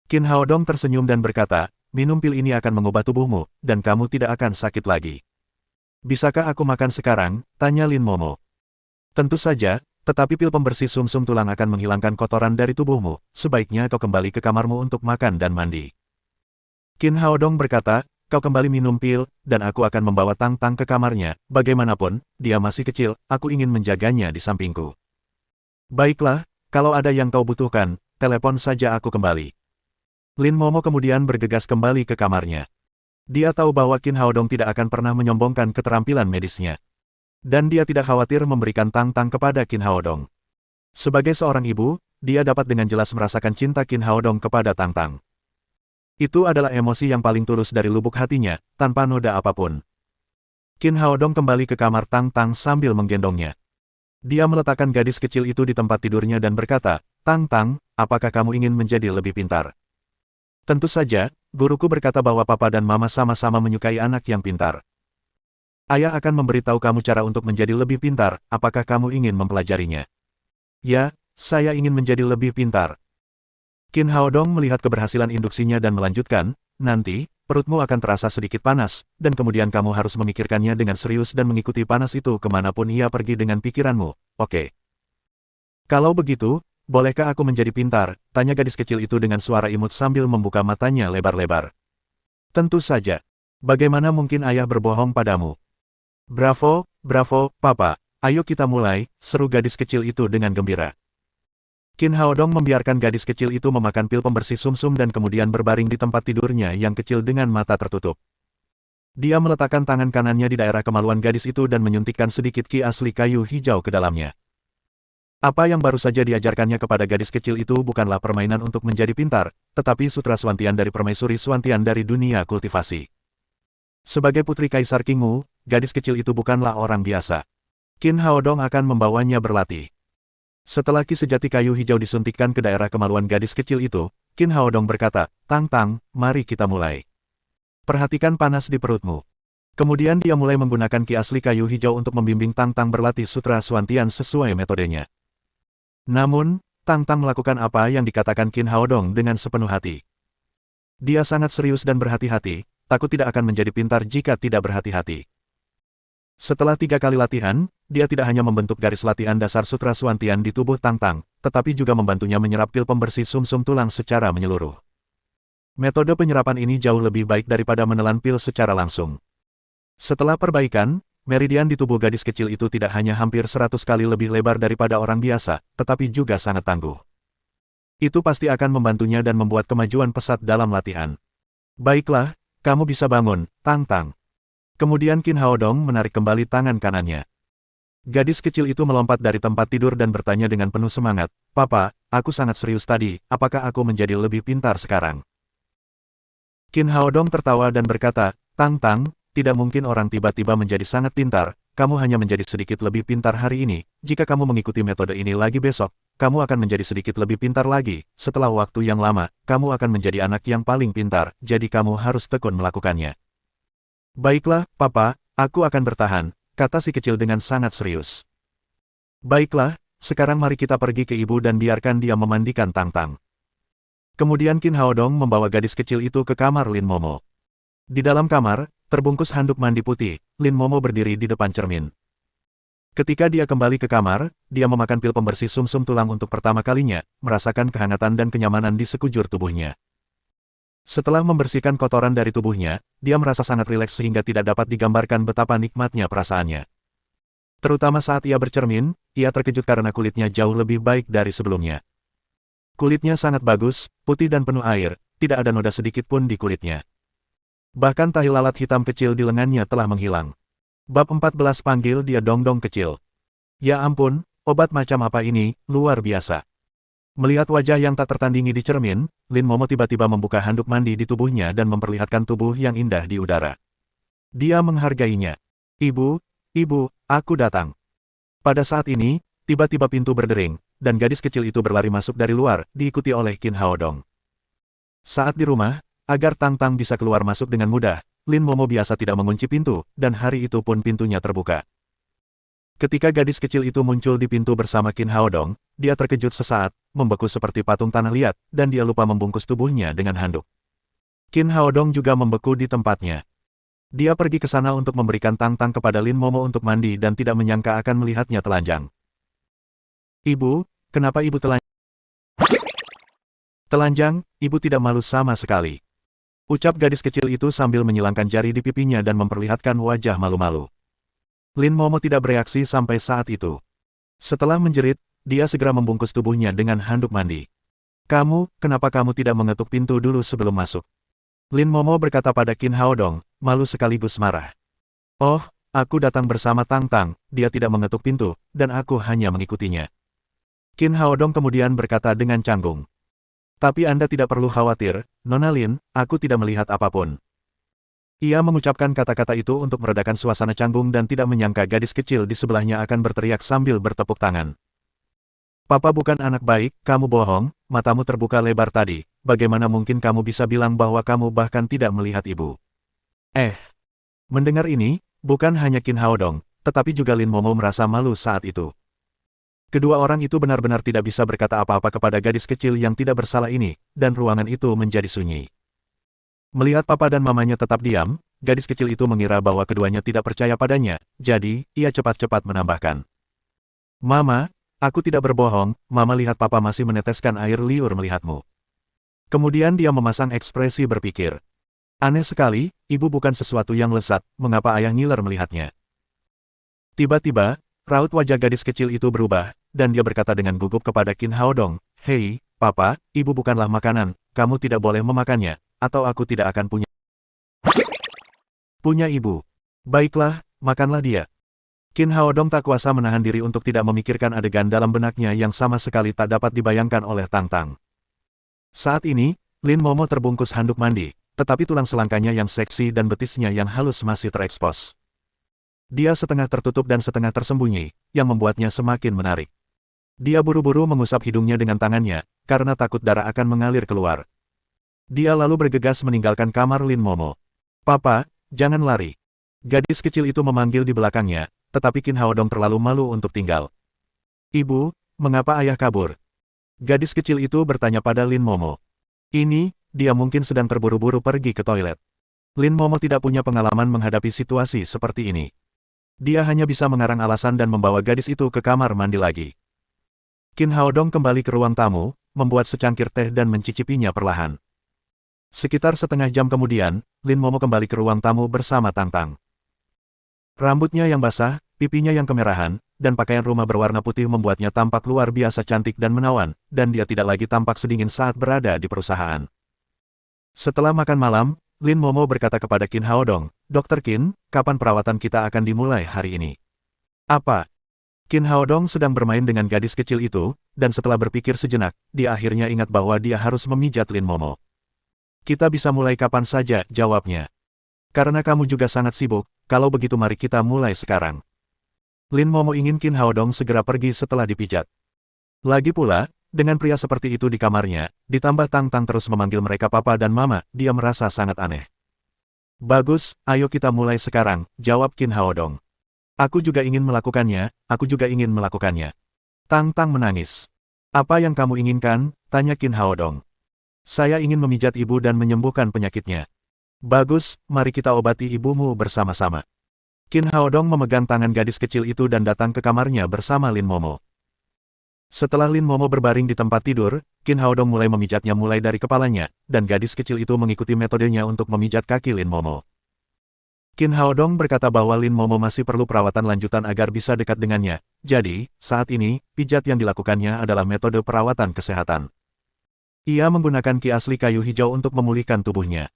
Qin Haodong tersenyum dan berkata, minum pil ini akan mengubah tubuhmu, dan kamu tidak akan sakit lagi. Bisakah aku makan sekarang? Tanya Lin Momo. Tentu saja, tetapi pil pembersih sumsum tulang akan menghilangkan kotoran dari tubuhmu, sebaiknya kau kembali ke kamarmu untuk makan dan mandi. Qin Haodong berkata, kau kembali minum pil, dan aku akan membawa Tang Tang ke kamarnya, bagaimanapun, dia masih kecil, aku ingin menjaganya di sampingku. Baiklah, kalau ada yang kau butuhkan, telepon saja aku kembali. Lin Momo kemudian bergegas kembali ke kamarnya. Dia tahu bahwa Qin Haodong tidak akan pernah menyombongkan keterampilan medisnya. Dan dia tidak khawatir memberikan Tang Tang kepada Qin Haodong. Sebagai seorang ibu, dia dapat dengan jelas merasakan cinta Qin Haodong kepada Tang Tang. Itu adalah emosi yang paling tulus dari lubuk hatinya, tanpa noda apapun. Qin Haodong kembali ke kamar Tang Tang sambil menggendongnya. Dia meletakkan gadis kecil itu di tempat tidurnya dan berkata, Tang Tang, apakah kamu ingin menjadi lebih pintar? Tentu saja, guruku berkata bahwa papa dan mama sama-sama menyukai anak yang pintar. Ayah akan memberitahu kamu cara untuk menjadi lebih pintar, apakah kamu ingin mempelajarinya? Ya, saya ingin menjadi lebih pintar. Qin Haodong melihat keberhasilan induksinya dan melanjutkan, nanti, perutmu akan terasa sedikit panas, dan kemudian kamu harus memikirkannya dengan serius dan mengikuti panas itu kemanapun ia pergi dengan pikiranmu, oke? Kalau begitu, bolehkah aku menjadi pintar? Tanya gadis kecil itu dengan suara imut sambil membuka matanya lebar-lebar. Tentu saja. Bagaimana mungkin ayah berbohong padamu? Bravo, bravo, papa. Ayo kita mulai, seru gadis kecil itu dengan gembira. Qin Haodong membiarkan gadis kecil itu memakan pil pembersih sumsum dan kemudian berbaring di tempat tidurnya yang kecil dengan mata tertutup. Dia meletakkan tangan kanannya di daerah kemaluan gadis itu dan menyuntikkan sedikit ki asli kayu hijau ke dalamnya. Apa yang baru saja diajarkannya kepada gadis kecil itu bukanlah permainan untuk menjadi pintar, tetapi sutra Swantian dari permaisuri Swantian dari dunia kultivasi. Sebagai putri Kaisar King Wu, gadis kecil itu bukanlah orang biasa. Qin Haodong akan membawanya berlatih. Setelah ki sejati kayu hijau disuntikkan ke daerah kemaluan gadis kecil itu, Qin Haodong berkata, Tang Tang, mari kita mulai. Perhatikan panas di perutmu. Kemudian dia mulai menggunakan ki asli kayu hijau untuk membimbing Tang Tang berlatih sutra Swantian sesuai metodenya. Namun, Tang Tang melakukan apa yang dikatakan Qin Haodong dengan sepenuh hati. Dia sangat serius dan berhati-hati, takut tidak akan menjadi pintar jika tidak berhati-hati. Setelah 3 kali latihan, dia tidak hanya membentuk garis latihan dasar sutra Swantian di tubuh Tang Tang, tetapi juga membantunya menyerap pil pembersih sumsum tulang secara menyeluruh. Metode penyerapan ini jauh lebih baik daripada menelan pil secara langsung. Setelah perbaikan, meridian di tubuh gadis kecil itu tidak hanya hampir 100 kali lebih lebar daripada orang biasa, tetapi juga sangat tangguh. Itu pasti akan membantunya dan membuat kemajuan pesat dalam latihan. Baiklah, kamu bisa bangun, Tang Tang. Kemudian Qin Haodong menarik kembali tangan kanannya. Gadis kecil itu melompat dari tempat tidur dan bertanya dengan penuh semangat, Papa, aku sangat serius tadi, apakah aku menjadi lebih pintar sekarang? Qin Haodong tertawa dan berkata, Tang Tang, tidak mungkin orang tiba-tiba menjadi sangat pintar, kamu hanya menjadi sedikit lebih pintar hari ini, jika kamu mengikuti metode ini lagi besok, kamu akan menjadi sedikit lebih pintar lagi, setelah waktu yang lama, kamu akan menjadi anak yang paling pintar, jadi kamu harus tekun melakukannya. Baiklah, Papa, aku akan bertahan, kata si kecil dengan sangat serius. Baiklah, sekarang mari kita pergi ke ibu dan biarkan dia memandikan Tang Tang. Kemudian Qin Haodong membawa gadis kecil itu ke kamar Lin Momo. Di dalam kamar, terbungkus handuk mandi putih, Lin Momo berdiri di depan cermin. Ketika dia kembali ke kamar, dia memakan pil pembersih sumsum tulang untuk pertama kalinya, merasakan kehangatan dan kenyamanan di sekujur tubuhnya. Setelah membersihkan kotoran dari tubuhnya, dia merasa sangat rileks sehingga tidak dapat digambarkan betapa nikmatnya perasaannya. Terutama saat ia bercermin, ia terkejut karena kulitnya jauh lebih baik dari sebelumnya. Kulitnya sangat bagus, putih dan penuh air, tidak ada noda sedikit pun di kulitnya. Bahkan tahi lalat hitam kecil di lengannya telah menghilang. Bab 14 panggil dia Dongdong kecil. Ya ampun, obat macam apa ini, luar biasa. Melihat wajah yang tak tertandingi di cermin, Lin Momo tiba-tiba membuka handuk mandi di tubuhnya dan memperlihatkan tubuh yang indah di udara. Dia menghargainya. Ibu, aku datang. Pada saat ini, tiba-tiba pintu berdering, dan gadis kecil itu berlari masuk dari luar, diikuti oleh Qin Haodong. Saat di rumah, agar Tang Tang bisa keluar masuk dengan mudah, Lin Momo biasa tidak mengunci pintu, dan hari itu pun pintunya terbuka. Ketika gadis kecil itu muncul di pintu bersama Qin Haodong, dia terkejut sesaat, membeku seperti patung tanah liat, dan dia lupa membungkus tubuhnya dengan handuk. Qin Haodong juga membeku di tempatnya. Dia pergi ke sana untuk memberikan Tang Tang kepada Lin Momo untuk mandi dan tidak menyangka akan melihatnya telanjang. Ibu, kenapa ibu telanjang? Telanjang, ibu tidak malu sama sekali. Ucap gadis kecil itu sambil menyilangkan jari di pipinya dan memperlihatkan wajah malu-malu. Lin Momo tidak bereaksi sampai saat itu. Setelah menjerit, dia segera membungkus tubuhnya dengan handuk mandi. Kenapa kamu tidak mengetuk pintu dulu sebelum masuk? Lin Momo berkata pada Qin Haodong, malu sekaligus marah. Oh, aku datang bersama Tang Tang, dia tidak mengetuk pintu, dan aku hanya mengikutinya. Qin Haodong kemudian berkata dengan canggung. Tapi Anda tidak perlu khawatir, Nona Lin, aku tidak melihat apapun. Ia mengucapkan kata-kata itu untuk meredakan suasana canggung dan tidak menyangka gadis kecil di sebelahnya akan berteriak sambil bertepuk tangan. Papa bukan anak baik, kamu bohong, matamu terbuka lebar tadi, bagaimana mungkin kamu bisa bilang bahwa kamu bahkan tidak melihat ibu? Eh, mendengar ini, bukan hanya Qin Haodong, tetapi juga Lin Momo merasa malu saat itu. Kedua orang itu benar-benar tidak bisa berkata apa-apa kepada gadis kecil yang tidak bersalah ini, dan ruangan itu menjadi sunyi. Melihat papa dan mamanya tetap diam, gadis kecil itu mengira bahwa keduanya tidak percaya padanya, jadi, ia cepat-cepat menambahkan. Mama, aku tidak berbohong, mama lihat papa masih meneteskan air liur melihatmu. Kemudian dia memasang ekspresi berpikir. Aneh sekali, ibu bukan sesuatu yang lezat, mengapa ayah ngiler melihatnya? Tiba-tiba, raut wajah gadis kecil itu berubah, dan dia berkata dengan gugup kepada Qin Haodong, Hei, papa, ibu bukanlah makanan, kamu tidak boleh memakannya, atau aku tidak akan punya ibu. Baiklah, makanlah dia. Qin Haodong tak kuasa menahan diri untuk tidak memikirkan adegan dalam benaknya yang sama sekali tak dapat dibayangkan oleh Tang Tang. Saat ini, Lin Momo terbungkus handuk mandi, tetapi tulang selangkanya yang seksi dan betisnya yang halus masih terekspos. Dia setengah tertutup dan setengah tersembunyi, yang membuatnya semakin menarik. Dia buru-buru mengusap hidungnya dengan tangannya, karena takut darah akan mengalir keluar. Dia lalu bergegas meninggalkan kamar Lin Momo. Papa, jangan lari. Gadis kecil itu memanggil di belakangnya, tetapi Qin Haodong terlalu malu untuk tinggal. Ibu, mengapa ayah kabur? Gadis kecil itu bertanya pada Lin Momo. Ini, dia mungkin sedang terburu-buru pergi ke toilet. Lin Momo tidak punya pengalaman menghadapi situasi seperti ini. Dia hanya bisa mengarang alasan dan membawa gadis itu ke kamar mandi lagi. Qin Haodong kembali ke ruang tamu, membuat secangkir teh dan mencicipinya perlahan. Sekitar setengah jam kemudian, Lin Momo kembali ke ruang tamu bersama Tang Tang. Rambutnya yang basah, pipinya yang kemerahan, dan pakaian rumah berwarna putih membuatnya tampak luar biasa cantik dan menawan, dan dia tidak lagi tampak sedingin saat berada di perusahaan. Setelah makan malam, Lin Momo berkata kepada Qin Haodong, Dr. Qin, kapan perawatan kita akan dimulai hari ini? Apa? Qin Haodong sedang bermain dengan gadis kecil itu, dan setelah berpikir sejenak, dia akhirnya ingat bahwa dia harus memijat Lin Momo. Kita bisa mulai kapan saja, jawabnya. Karena kamu juga sangat sibuk, kalau begitu mari kita mulai sekarang. Lin Momo ingin Qin Haodong segera pergi setelah dipijat. Lagi pula, dengan pria seperti itu di kamarnya, ditambah Tang Tang terus memanggil mereka papa dan mama, dia merasa sangat aneh. Bagus, ayo kita mulai sekarang, jawab Qin Haodong. Aku juga ingin melakukannya, aku juga ingin melakukannya. Tang Tang menangis. Apa yang kamu inginkan? Tanya Qin Haodong. Saya ingin memijat ibu dan menyembuhkan penyakitnya. Bagus, mari kita obati ibumu bersama-sama. Qin Haodong memegang tangan gadis kecil itu dan datang ke kamarnya bersama Lin Momo. Setelah Lin Momo berbaring di tempat tidur, Qin Haodong mulai memijatnya mulai dari kepalanya, dan gadis kecil itu mengikuti metodenya untuk memijat kaki Lin Momo. Qin Haodong berkata bahwa Lin Momo masih perlu perawatan lanjutan agar bisa dekat dengannya, jadi, saat ini, pijat yang dilakukannya adalah metode perawatan kesehatan. Ia menggunakan ki asli kayu hijau untuk memulihkan tubuhnya.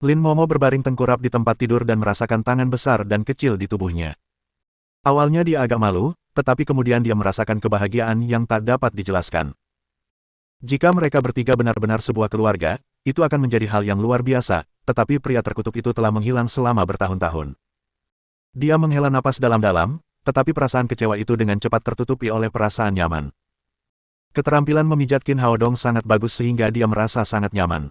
Lin Momo berbaring tengkurap di tempat tidur dan merasakan tangan besar dan kecil di tubuhnya. Awalnya dia agak malu, tetapi kemudian dia merasakan kebahagiaan yang tak dapat dijelaskan. Jika mereka bertiga benar-benar sebuah keluarga, itu akan menjadi hal yang luar biasa, tetapi pria terkutuk itu telah menghilang selama bertahun-tahun. Dia menghela napas dalam-dalam, tetapi perasaan kecewa itu dengan cepat tertutupi oleh perasaan nyaman. Keterampilan memijat Qin Haodong sangat bagus sehingga dia merasa sangat nyaman.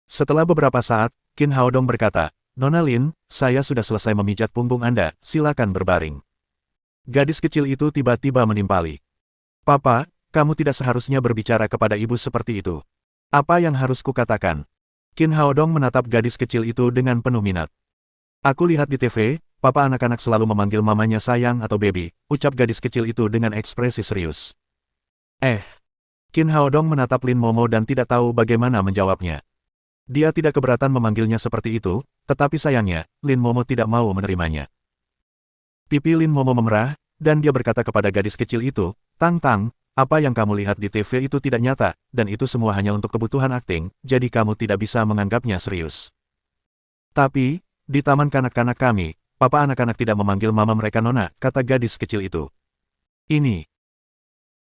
Setelah beberapa saat, Qin Haodong berkata, Nona Lin, saya sudah selesai memijat punggung Anda, silakan berbaring. Gadis kecil itu tiba-tiba menimpali. Papa, kamu tidak seharusnya berbicara kepada ibu seperti itu. Apa yang harus kukatakan? Qin Haodong menatap gadis kecil itu dengan penuh minat. Aku lihat di TV, papa anak-anak selalu memanggil mamanya sayang atau baby, ucap gadis kecil itu dengan ekspresi serius. Qin Haodong menatap Lin Momo dan tidak tahu bagaimana menjawabnya. Dia tidak keberatan memanggilnya seperti itu, tetapi sayangnya, Lin Momo tidak mau menerimanya. Pipi Lin Momo memerah, dan dia berkata kepada gadis kecil itu, Tang Tang, apa yang kamu lihat di TV itu tidak nyata, dan itu semua hanya untuk kebutuhan akting, jadi kamu tidak bisa menganggapnya serius. Tapi, di taman kanak-kanak kami, papa anak-anak tidak memanggil mama mereka nona, kata gadis kecil itu. Ini.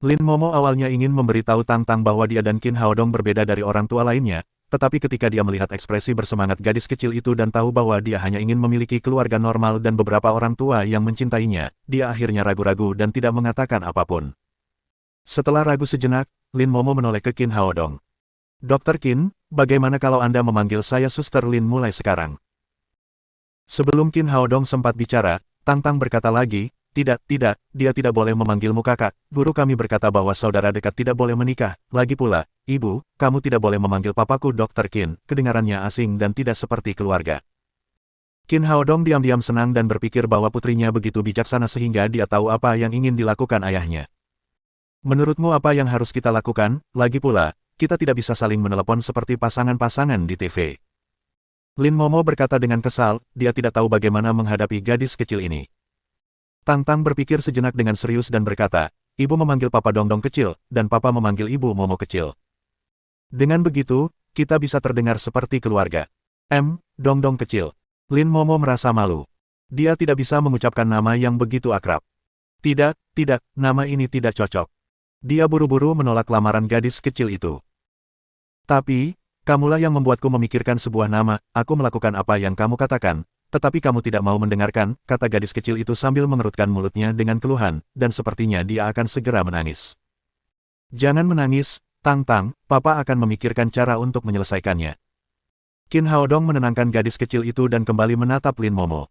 Lin Momo awalnya ingin memberitahu Tang Tang bahwa dia dan Qin Haodong berbeda dari orang tua lainnya, tetapi ketika dia melihat ekspresi bersemangat gadis kecil itu dan tahu bahwa dia hanya ingin memiliki keluarga normal dan beberapa orang tua yang mencintainya, dia akhirnya ragu-ragu dan tidak mengatakan apapun. Setelah ragu sejenak, Lin Momo menoleh ke Qin Haodong. Dr. Qin, bagaimana kalau Anda memanggil saya Suster Lin mulai sekarang? Sebelum Qin Haodong sempat bicara, Tang Tang berkata lagi, tidak, dia tidak boleh memanggilmu kakak. Guru kami berkata bahwa saudara dekat tidak boleh menikah. Lagi pula, ibu, kamu tidak boleh memanggil papaku Dr. Qin. Kedengarannya asing dan tidak seperti keluarga. Qin Haodong diam-diam senang dan berpikir bahwa putrinya begitu bijaksana sehingga dia tahu apa yang ingin dilakukan ayahnya. Menurutmu apa yang harus kita lakukan? Lagi pula, kita tidak bisa saling menelepon seperti pasangan-pasangan di TV. Lin Momo berkata dengan kesal, dia tidak tahu bagaimana menghadapi gadis kecil ini. Tang Tang berpikir sejenak dengan serius dan berkata, ibu memanggil papa Dongdong kecil, dan papa memanggil ibu Momo kecil. Dengan begitu, kita bisa terdengar seperti keluarga. Dongdong kecil. Lin Momo merasa malu. Dia tidak bisa mengucapkan nama yang begitu akrab. Tidak, nama ini tidak cocok. Dia buru-buru menolak lamaran gadis kecil itu. Tapi, kamulah yang membuatku memikirkan sebuah nama, aku melakukan apa yang kamu katakan. Tetapi kamu tidak mau mendengarkan, kata gadis kecil itu sambil mengerutkan mulutnya dengan keluhan, dan sepertinya dia akan segera menangis. Jangan menangis, Tang Tang, papa akan memikirkan cara untuk menyelesaikannya. Qin Haodong menenangkan gadis kecil itu dan kembali menatap Lin Momo.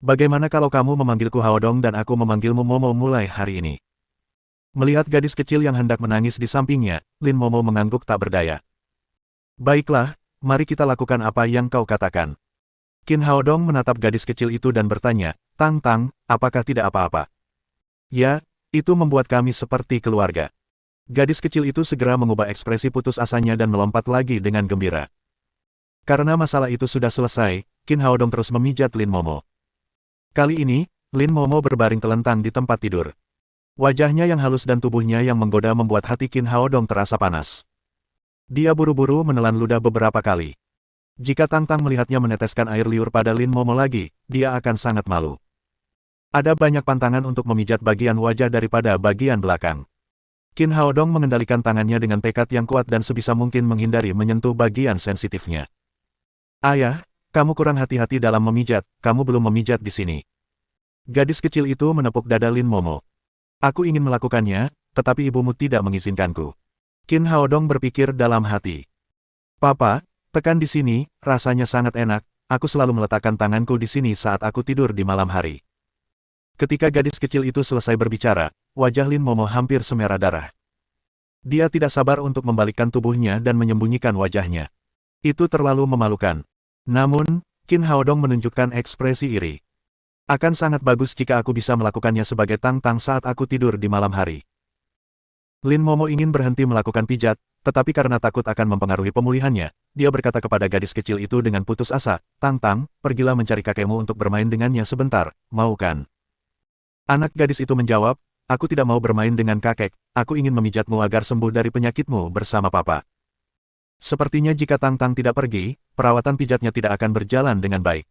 Bagaimana kalau kamu memanggilku Haodong dan aku memanggilmu Momo mulai hari ini? Melihat gadis kecil yang hendak menangis di sampingnya, Lin Momo mengangguk tak berdaya. Baiklah, mari kita lakukan apa yang kau katakan. Qin Haodong menatap gadis kecil itu dan bertanya, Tang Tang, apakah tidak apa-apa? Ya, itu membuat kami seperti keluarga. Gadis kecil itu segera mengubah ekspresi putus asanya dan melompat lagi dengan gembira. Karena masalah itu sudah selesai, Qin Haodong terus memijat Lin Momo. Kali ini, Lin Momo berbaring telentang di tempat tidur. Wajahnya yang halus dan tubuhnya yang menggoda membuat hati Qin Haodong terasa panas. Dia buru-buru menelan ludah beberapa kali. Jika Tang Tang melihatnya meneteskan air liur pada Lin Momo lagi, dia akan sangat malu. Ada banyak pantangan untuk memijat bagian wajah daripada bagian belakang. Qin Haodong mengendalikan tangannya dengan tekad yang kuat dan sebisa mungkin menghindari menyentuh bagian sensitifnya. Ayah, kamu kurang hati-hati dalam memijat, kamu belum memijat di sini. Gadis kecil itu menepuk dada Lin Momo. Aku ingin melakukannya, tetapi ibumu tidak mengizinkanku. Qin Haodong berpikir dalam hati. Papa, tekan di sini, rasanya sangat enak, aku selalu meletakkan tanganku di sini saat aku tidur di malam hari. Ketika gadis kecil itu selesai berbicara, wajah Lin Momo hampir semerah darah. Dia tidak sabar untuk membalikkan tubuhnya dan menyembunyikan wajahnya. Itu terlalu memalukan. Namun, Qin Haodong menunjukkan ekspresi iri. Akan sangat bagus jika aku bisa melakukannya sebagai Tang Tang saat aku tidur di malam hari. Lin Momo ingin berhenti melakukan pijat, tetapi karena takut akan mempengaruhi pemulihannya, dia berkata kepada gadis kecil itu dengan putus asa, Tang Tang, pergilah mencari kakekmu untuk bermain dengannya sebentar, mau kan? Anak gadis itu menjawab, aku tidak mau bermain dengan kakek, aku ingin memijatmu agar sembuh dari penyakitmu bersama papa. Sepertinya jika Tang Tang tidak pergi, perawatan pijatnya tidak akan berjalan dengan baik.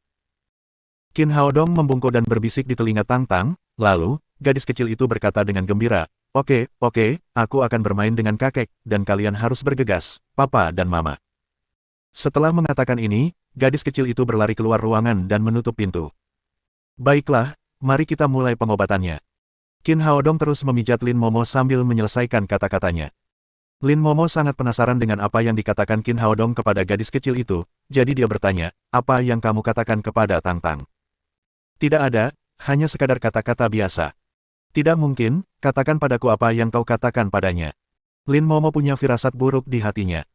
Qin Haodong membungkuk dan berbisik di telinga Tang Tang, lalu, gadis kecil itu berkata dengan gembira, Oke, aku akan bermain dengan kakek, dan kalian harus bergegas, papa dan mama. Setelah mengatakan ini, gadis kecil itu berlari keluar ruangan dan menutup pintu. Baiklah, mari kita mulai pengobatannya. Qin Haodong terus memijat Lin Momo sambil menyelesaikan kata-katanya. Lin Momo sangat penasaran dengan apa yang dikatakan Qin Haodong kepada gadis kecil itu, jadi dia bertanya, apa yang kamu katakan kepada Tang Tang? Tidak ada, hanya sekadar kata-kata biasa. Tidak mungkin, katakan padaku apa yang kau katakan padanya. Lin Momo punya firasat buruk di hatinya.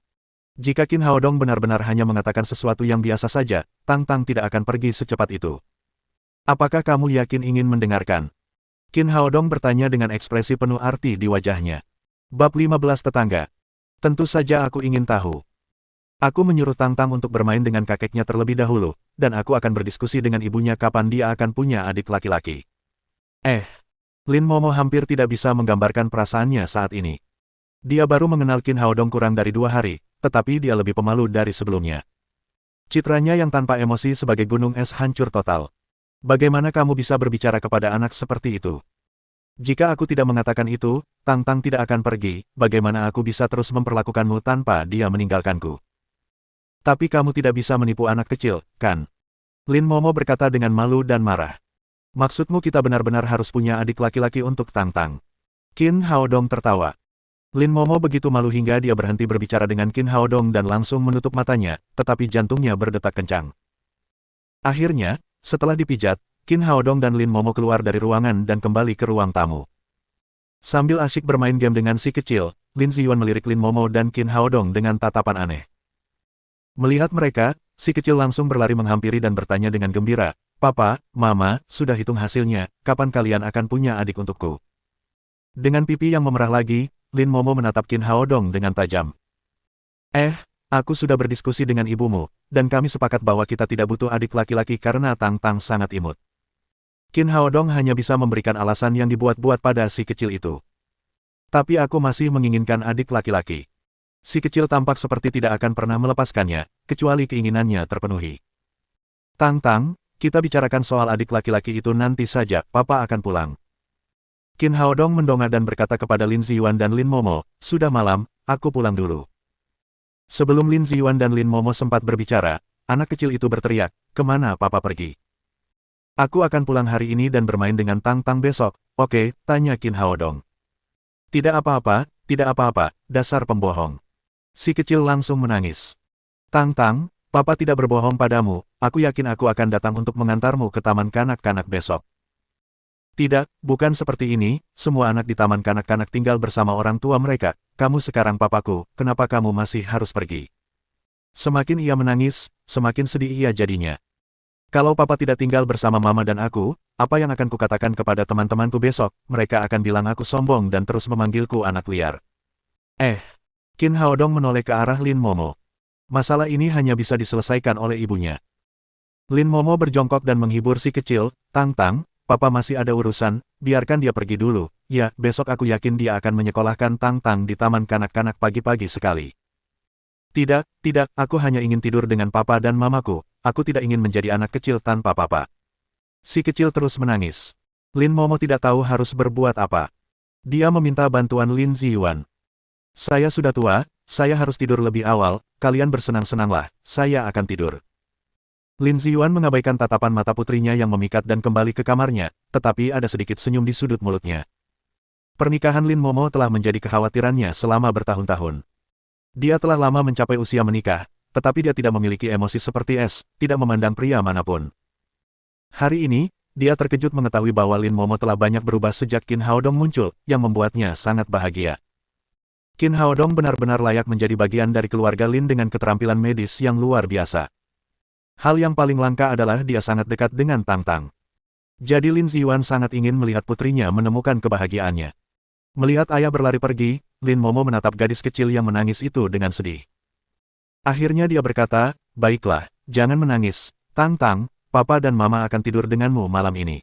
Jika Qin Haodong benar-benar hanya mengatakan sesuatu yang biasa saja, Tang Tang tidak akan pergi secepat itu. Apakah kamu yakin ingin mendengarkan? Qin Haodong bertanya dengan ekspresi penuh arti di wajahnya. Bab 15 Tetangga. Tentu saja aku ingin tahu. Aku menyuruh Tang Tang untuk bermain dengan kakeknya terlebih dahulu, dan aku akan berdiskusi dengan ibunya kapan dia akan punya adik laki-laki. Lin Momo hampir tidak bisa menggambarkan perasaannya saat ini. Dia baru mengenal Qin Haodong kurang dari 2 hari, tetapi dia lebih pemalu dari sebelumnya. Citranya yang tanpa emosi sebagai gunung es hancur total. Bagaimana kamu bisa berbicara kepada anak seperti itu? Jika aku tidak mengatakan itu, Tang Tang tidak akan pergi, bagaimana aku bisa terus memperlakukanmu tanpa dia meninggalkanku? Tapi kamu tidak bisa menipu anak kecil, kan? Lin Momo berkata dengan malu dan marah. Maksudmu kita benar-benar harus punya adik laki-laki untuk Tang Tang? Qin Haodong tertawa. Lin Momo begitu malu hingga dia berhenti berbicara dengan Qin Haodong dan langsung menutup matanya, tetapi jantungnya berdetak kencang. Akhirnya, setelah dipijat, Qin Haodong dan Lin Momo keluar dari ruangan dan kembali ke ruang tamu. Sambil asyik bermain game dengan si kecil, Lin Ziyuan melirik Lin Momo dan Qin Haodong dengan tatapan aneh. Melihat mereka, si kecil langsung berlari menghampiri dan bertanya dengan gembira, "Papa, Mama, sudah hitung hasilnya, kapan kalian akan punya adik untukku?" Dengan pipi yang memerah lagi, Lin Momo menatap Qin Haodong dengan tajam. Aku sudah berdiskusi dengan ibumu, dan kami sepakat bahwa kita tidak butuh adik laki-laki karena Tang Tang sangat imut. Qin Haodong hanya bisa memberikan alasan yang dibuat-buat pada si kecil itu. Tapi aku masih menginginkan adik laki-laki. Si kecil tampak seperti tidak akan pernah melepaskannya, kecuali keinginannya terpenuhi. Tang Tang, kita bicarakan soal adik laki-laki itu nanti saja, Papa akan pulang. Qin Haodong mendongak dan berkata kepada Lin Ziyuan dan Lin Momo, "Sudah malam, aku pulang dulu." Sebelum Lin Ziyuan dan Lin Momo sempat berbicara, anak kecil itu berteriak, "Kemana Papa pergi?" "Aku akan pulang hari ini dan bermain dengan Tang Tang besok, oke?" tanya Qin Haodong. Tidak apa-apa, dasar pembohong." Si kecil langsung menangis. "Tang Tang, Papa tidak berbohong padamu, aku yakin aku akan datang untuk mengantarmu ke taman kanak-kanak besok." "Tidak, bukan seperti ini, semua anak di taman kanak-kanak tinggal bersama orang tua mereka, kamu sekarang papaku, kenapa kamu masih harus pergi?" Semakin ia menangis, semakin sedih ia jadinya. "Kalau Papa tidak tinggal bersama Mama dan aku, apa yang akan kukatakan kepada teman-temanku besok? Mereka akan bilang aku sombong dan terus memanggilku anak liar." Qin Haodong menoleh ke arah Lin Momo. Masalah ini hanya bisa diselesaikan oleh ibunya. Lin Momo berjongkok dan menghibur si kecil, "Tang Tang, Papa masih ada urusan, biarkan dia pergi dulu. Ya, besok aku yakin dia akan menyekolahkan Tang Tang di taman kanak-kanak pagi-pagi sekali." Tidak, aku hanya ingin tidur dengan Papa dan Mamaku, aku tidak ingin menjadi anak kecil tanpa Papa." Si kecil terus menangis. Lin Momo tidak tahu harus berbuat apa. Dia meminta bantuan Lin Ziyuan. "Saya sudah tua, saya harus tidur lebih awal, kalian bersenang-senanglah, saya akan tidur." Lin Ziyuan mengabaikan tatapan mata putrinya yang memikat dan kembali ke kamarnya, tetapi ada sedikit senyum di sudut mulutnya. Pernikahan Lin Momo telah menjadi kekhawatirannya selama bertahun-tahun. Dia telah lama mencapai usia menikah, tetapi dia tidak memiliki emosi seperti es, tidak memandang pria manapun. Hari ini, dia terkejut mengetahui bahwa Lin Momo telah banyak berubah sejak Qin Haodong muncul, yang membuatnya sangat bahagia. Qin Haodong benar-benar layak menjadi bagian dari keluarga Lin dengan keterampilan medis yang luar biasa. Hal yang paling langka adalah dia sangat dekat dengan Tang Tang. Jadi Lin Ziyuan sangat ingin melihat putrinya menemukan kebahagiaannya. Melihat ayah berlari pergi, Lin Momo menatap gadis kecil yang menangis itu dengan sedih. Akhirnya dia berkata, "Baiklah, jangan menangis, Tang Tang, Papa dan Mama akan tidur denganmu malam ini.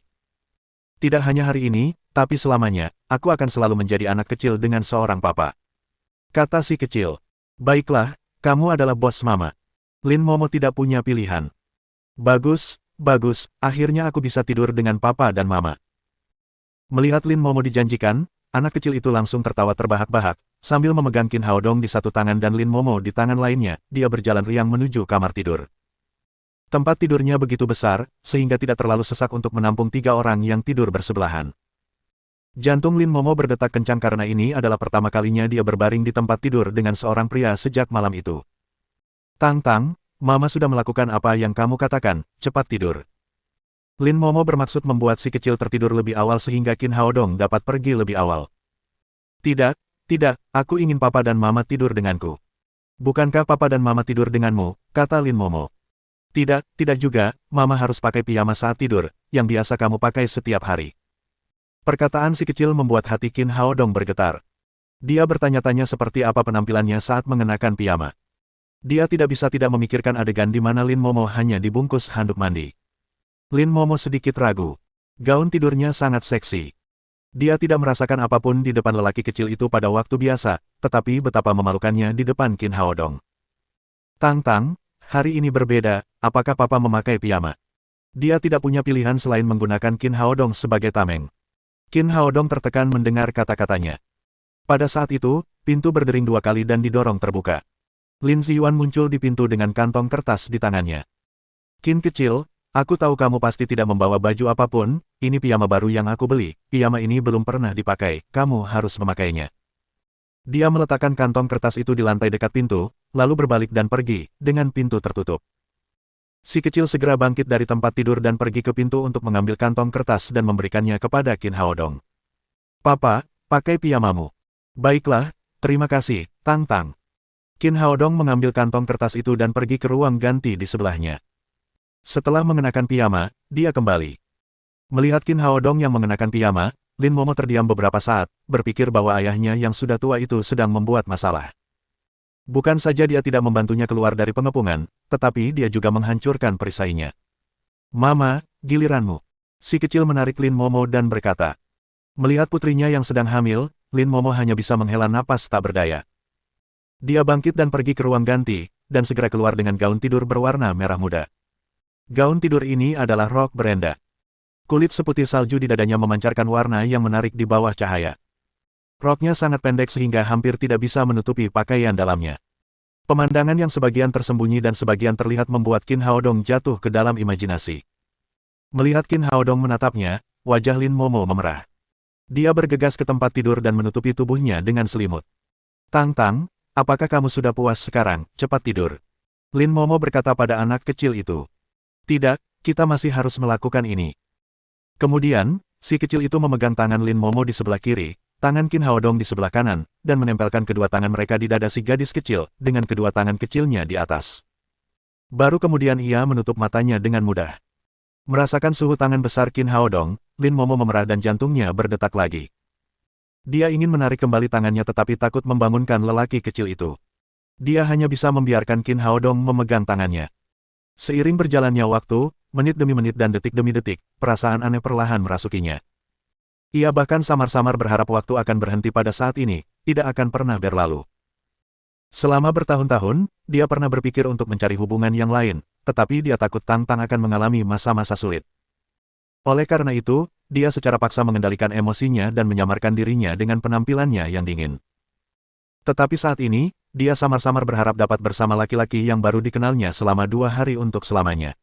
Tidak hanya hari ini, tapi selamanya, aku akan selalu menjadi anak kecil dengan seorang Papa." Kata si kecil. "Baiklah, kamu adalah bos Mama." Lin Momo tidak punya pilihan. Bagus, akhirnya aku bisa tidur dengan Papa dan Mama." Melihat Lin Momo dijanjikan, anak kecil itu langsung tertawa terbahak-bahak, sambil memegang Qin Haodong di satu tangan dan Lin Momo di tangan lainnya, dia berjalan riang menuju kamar tidur. Tempat tidurnya begitu besar, sehingga tidak terlalu sesak untuk menampung 3 orang yang tidur bersebelahan. Jantung Lin Momo berdetak kencang karena ini adalah pertama kalinya dia berbaring di tempat tidur dengan seorang pria sejak malam itu. "Tang Tang, Mama sudah melakukan apa yang kamu katakan, cepat tidur." Lin Momo bermaksud membuat si kecil tertidur lebih awal sehingga Qin Haodong dapat pergi lebih awal. Tidak, aku ingin Papa dan Mama tidur denganku." "Bukankah Papa dan Mama tidur denganmu?" kata Lin Momo. Tidak juga, Mama harus pakai piyama saat tidur, yang biasa kamu pakai setiap hari." Perkataan si kecil membuat hati Qin Haodong bergetar. Dia bertanya-tanya seperti apa penampilannya saat mengenakan piyama. Dia tidak bisa tidak memikirkan adegan di mana Lin Momo hanya dibungkus handuk mandi. Lin Momo sedikit ragu. Gaun tidurnya sangat seksi. Dia tidak merasakan apapun di depan lelaki kecil itu pada waktu biasa, tetapi betapa memalukannya di depan Qin Haodong. "Tang Tang, hari ini berbeda, apakah Papa memakai piyama?" Dia tidak punya pilihan selain menggunakan Qin Haodong sebagai tameng. Qin Haodong tertekan mendengar kata-katanya. Pada saat itu, pintu berdering 2 kali dan didorong terbuka. Lin Ziyuan muncul di pintu dengan kantong kertas di tangannya. Qin kecil, aku tahu kamu pasti tidak membawa baju apapun, ini piyama baru yang aku beli, piyama ini belum pernah dipakai, kamu harus memakainya. Dia meletakkan kantong kertas itu di lantai dekat pintu, lalu berbalik dan pergi, dengan pintu tertutup. Si kecil segera bangkit dari tempat tidur dan pergi ke pintu untuk mengambil kantong kertas dan memberikannya kepada Qin Haodong. Papa, pakai piyamamu. Baiklah, terima kasih, Tang Tang. Qin Haodong mengambil kantong kertas itu dan pergi ke ruang ganti di sebelahnya. Setelah mengenakan piyama, dia kembali. Melihat Qin Haodong yang mengenakan piyama, Lin Momo terdiam beberapa saat, berpikir bahwa ayahnya yang sudah tua itu sedang membuat masalah. Bukan saja dia tidak membantunya keluar dari pengepungan, tetapi dia juga menghancurkan perisainya. Mama, giliranmu. Si kecil menarik Lin Momo dan berkata. Melihat putrinya yang sedang hamil, Lin Momo hanya bisa menghela napas tak berdaya. Dia bangkit dan pergi ke ruang ganti, dan segera keluar dengan gaun tidur berwarna merah muda. Gaun tidur ini adalah rok berenda. Kulit seputih salju di dadanya memancarkan warna yang menarik di bawah cahaya. Roknya sangat pendek sehingga hampir tidak bisa menutupi pakaian dalamnya. Pemandangan yang sebagian tersembunyi dan sebagian terlihat membuat Qin Haodong jatuh ke dalam imajinasi. Melihat Qin Haodong menatapnya, wajah Lin Momo memerah. Dia bergegas ke tempat tidur dan menutupi tubuhnya dengan selimut. Tang Tang, apakah kamu sudah puas sekarang? Cepat tidur. Lin Momo berkata pada anak kecil itu. Tidak, kita masih harus melakukan ini. Kemudian, si kecil itu memegang tangan Lin Momo di sebelah kiri, tangan Qin Haodong di sebelah kanan, dan menempelkan kedua tangan mereka di dada si gadis kecil, dengan kedua tangan kecilnya di atas. Baru kemudian ia menutup matanya dengan mudah. Merasakan suhu tangan besar Qin Haodong, Lin Momo memerah dan jantungnya berdetak lagi. Dia ingin menarik kembali tangannya tetapi takut membangunkan lelaki kecil itu. Dia hanya bisa membiarkan Qin Haodong memegang tangannya. Seiring berjalannya waktu, menit demi menit dan detik demi detik, perasaan aneh perlahan merasukinya. Ia bahkan samar-samar berharap waktu akan berhenti pada saat ini, tidak akan pernah berlalu. Selama bertahun-tahun, dia pernah berpikir untuk mencari hubungan yang lain, tetapi dia takut Tang Tang akan mengalami masa-masa sulit. Oleh karena itu, dia secara paksa mengendalikan emosinya dan menyamarkan dirinya dengan penampilannya yang dingin. Tetapi saat ini, dia samar-samar berharap dapat bersama laki-laki yang baru dikenalnya selama 2 hari untuk selamanya.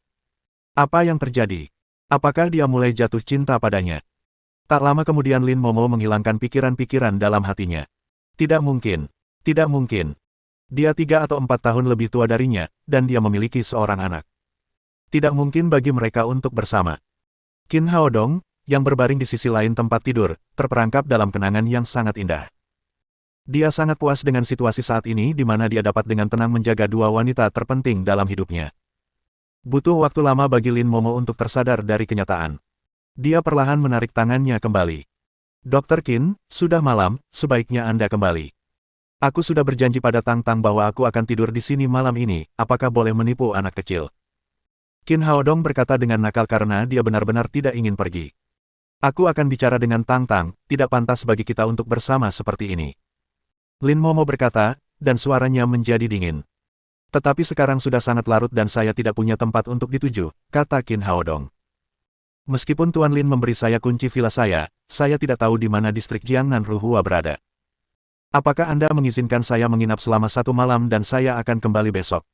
Apa yang terjadi? Apakah dia mulai jatuh cinta padanya? Tak lama kemudian Lin Momo menghilangkan pikiran-pikiran dalam hatinya. Tidak mungkin. Tidak mungkin. Dia 3 atau 4 tahun lebih tua darinya, dan dia memiliki seorang anak. Tidak mungkin bagi mereka untuk bersama. Qin Haodong, yang berbaring di sisi lain tempat tidur, terperangkap dalam kenangan yang sangat indah. Dia sangat puas dengan situasi saat ini di mana dia dapat dengan tenang menjaga 2 wanita terpenting dalam hidupnya. Butuh waktu lama bagi Lin Momo untuk tersadar dari kenyataan. Dia perlahan menarik tangannya kembali. Dr. Qin, sudah malam, sebaiknya Anda kembali. Aku sudah berjanji pada Tang Tang bahwa aku akan tidur di sini malam ini, apakah boleh menipu anak kecil? Qin Haodong berkata dengan nakal karena dia benar-benar tidak ingin pergi. Aku akan bicara dengan Tang Tang, tidak pantas bagi kita untuk bersama seperti ini. Lin Momo berkata, dan suaranya menjadi dingin. Tetapi sekarang sudah sangat larut dan saya tidak punya tempat untuk dituju, kata Qin Haodong. Meskipun Tuan Lin memberi saya kunci villa saya tidak tahu di mana distrik Jiangnan Ruhua berada. Apakah Anda mengizinkan saya menginap selama 1 malam dan saya akan kembali besok?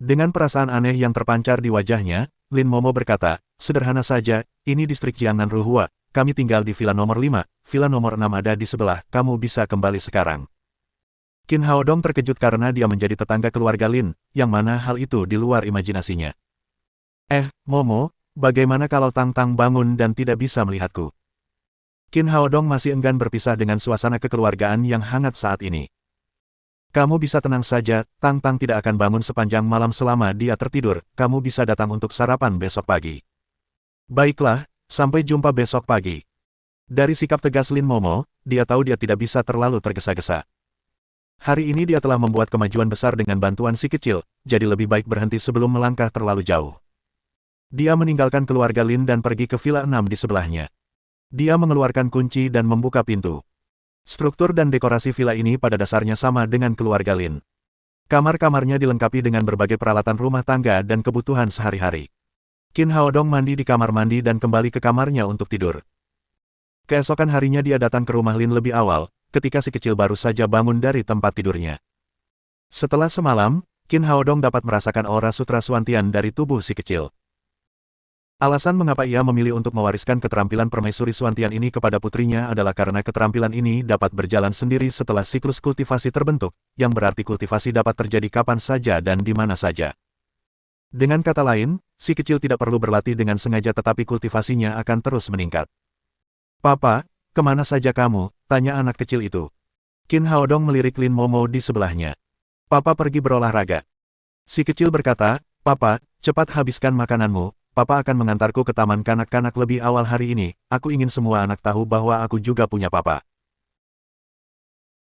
Dengan perasaan aneh yang terpancar di wajahnya, Lin Momo berkata, sederhana saja, ini distrik Jiangnan Ruhua. Kami tinggal di villa nomor 5, villa nomor 6 ada di sebelah, kamu bisa kembali sekarang. Qin Haodong terkejut karena dia menjadi tetangga keluarga Lin, yang mana hal itu di luar imajinasinya. Momo, bagaimana kalau Tang Tang bangun dan tidak bisa melihatku? Qin Haodong masih enggan berpisah dengan suasana kekeluargaan yang hangat saat ini. Kamu bisa tenang saja, Tang Tang tidak akan bangun sepanjang malam selama dia tertidur, kamu bisa datang untuk sarapan besok pagi. Baiklah. Sampai jumpa besok pagi. Dari sikap tegas Lin Momo, dia tahu dia tidak bisa terlalu tergesa-gesa. Hari ini dia telah membuat kemajuan besar dengan bantuan si kecil, jadi lebih baik berhenti sebelum melangkah terlalu jauh. Dia meninggalkan keluarga Lin dan pergi ke villa 6 di sebelahnya. Dia mengeluarkan kunci dan membuka pintu. Struktur dan dekorasi villa ini pada dasarnya sama dengan keluarga Lin. Kamar-kamarnya dilengkapi dengan berbagai peralatan rumah tangga dan kebutuhan sehari-hari. Qin Haodong mandi di kamar mandi dan kembali ke kamarnya untuk tidur. Keesokan harinya dia datang ke rumah Lin lebih awal, ketika si kecil baru saja bangun dari tempat tidurnya. Setelah semalam, Qin Haodong dapat merasakan aura sutra Suantian dari tubuh si kecil. Alasan mengapa ia memilih untuk mewariskan keterampilan permaisuri Suantian ini kepada putrinya adalah karena keterampilan ini dapat berjalan sendiri setelah siklus kultivasi terbentuk, yang berarti kultivasi dapat terjadi kapan saja dan di mana saja. Dengan kata lain, si kecil tidak perlu berlatih dengan sengaja tetapi kultivasinya akan terus meningkat. "Papa, kemana saja kamu?" tanya anak kecil itu. Qin Haodong melirik Lin Momo di sebelahnya. "Papa pergi berolahraga." Si kecil berkata, "Papa, cepat habiskan makananmu. Papa akan mengantarku ke taman kanak-kanak lebih awal hari ini. Aku ingin semua anak tahu bahwa aku juga punya papa."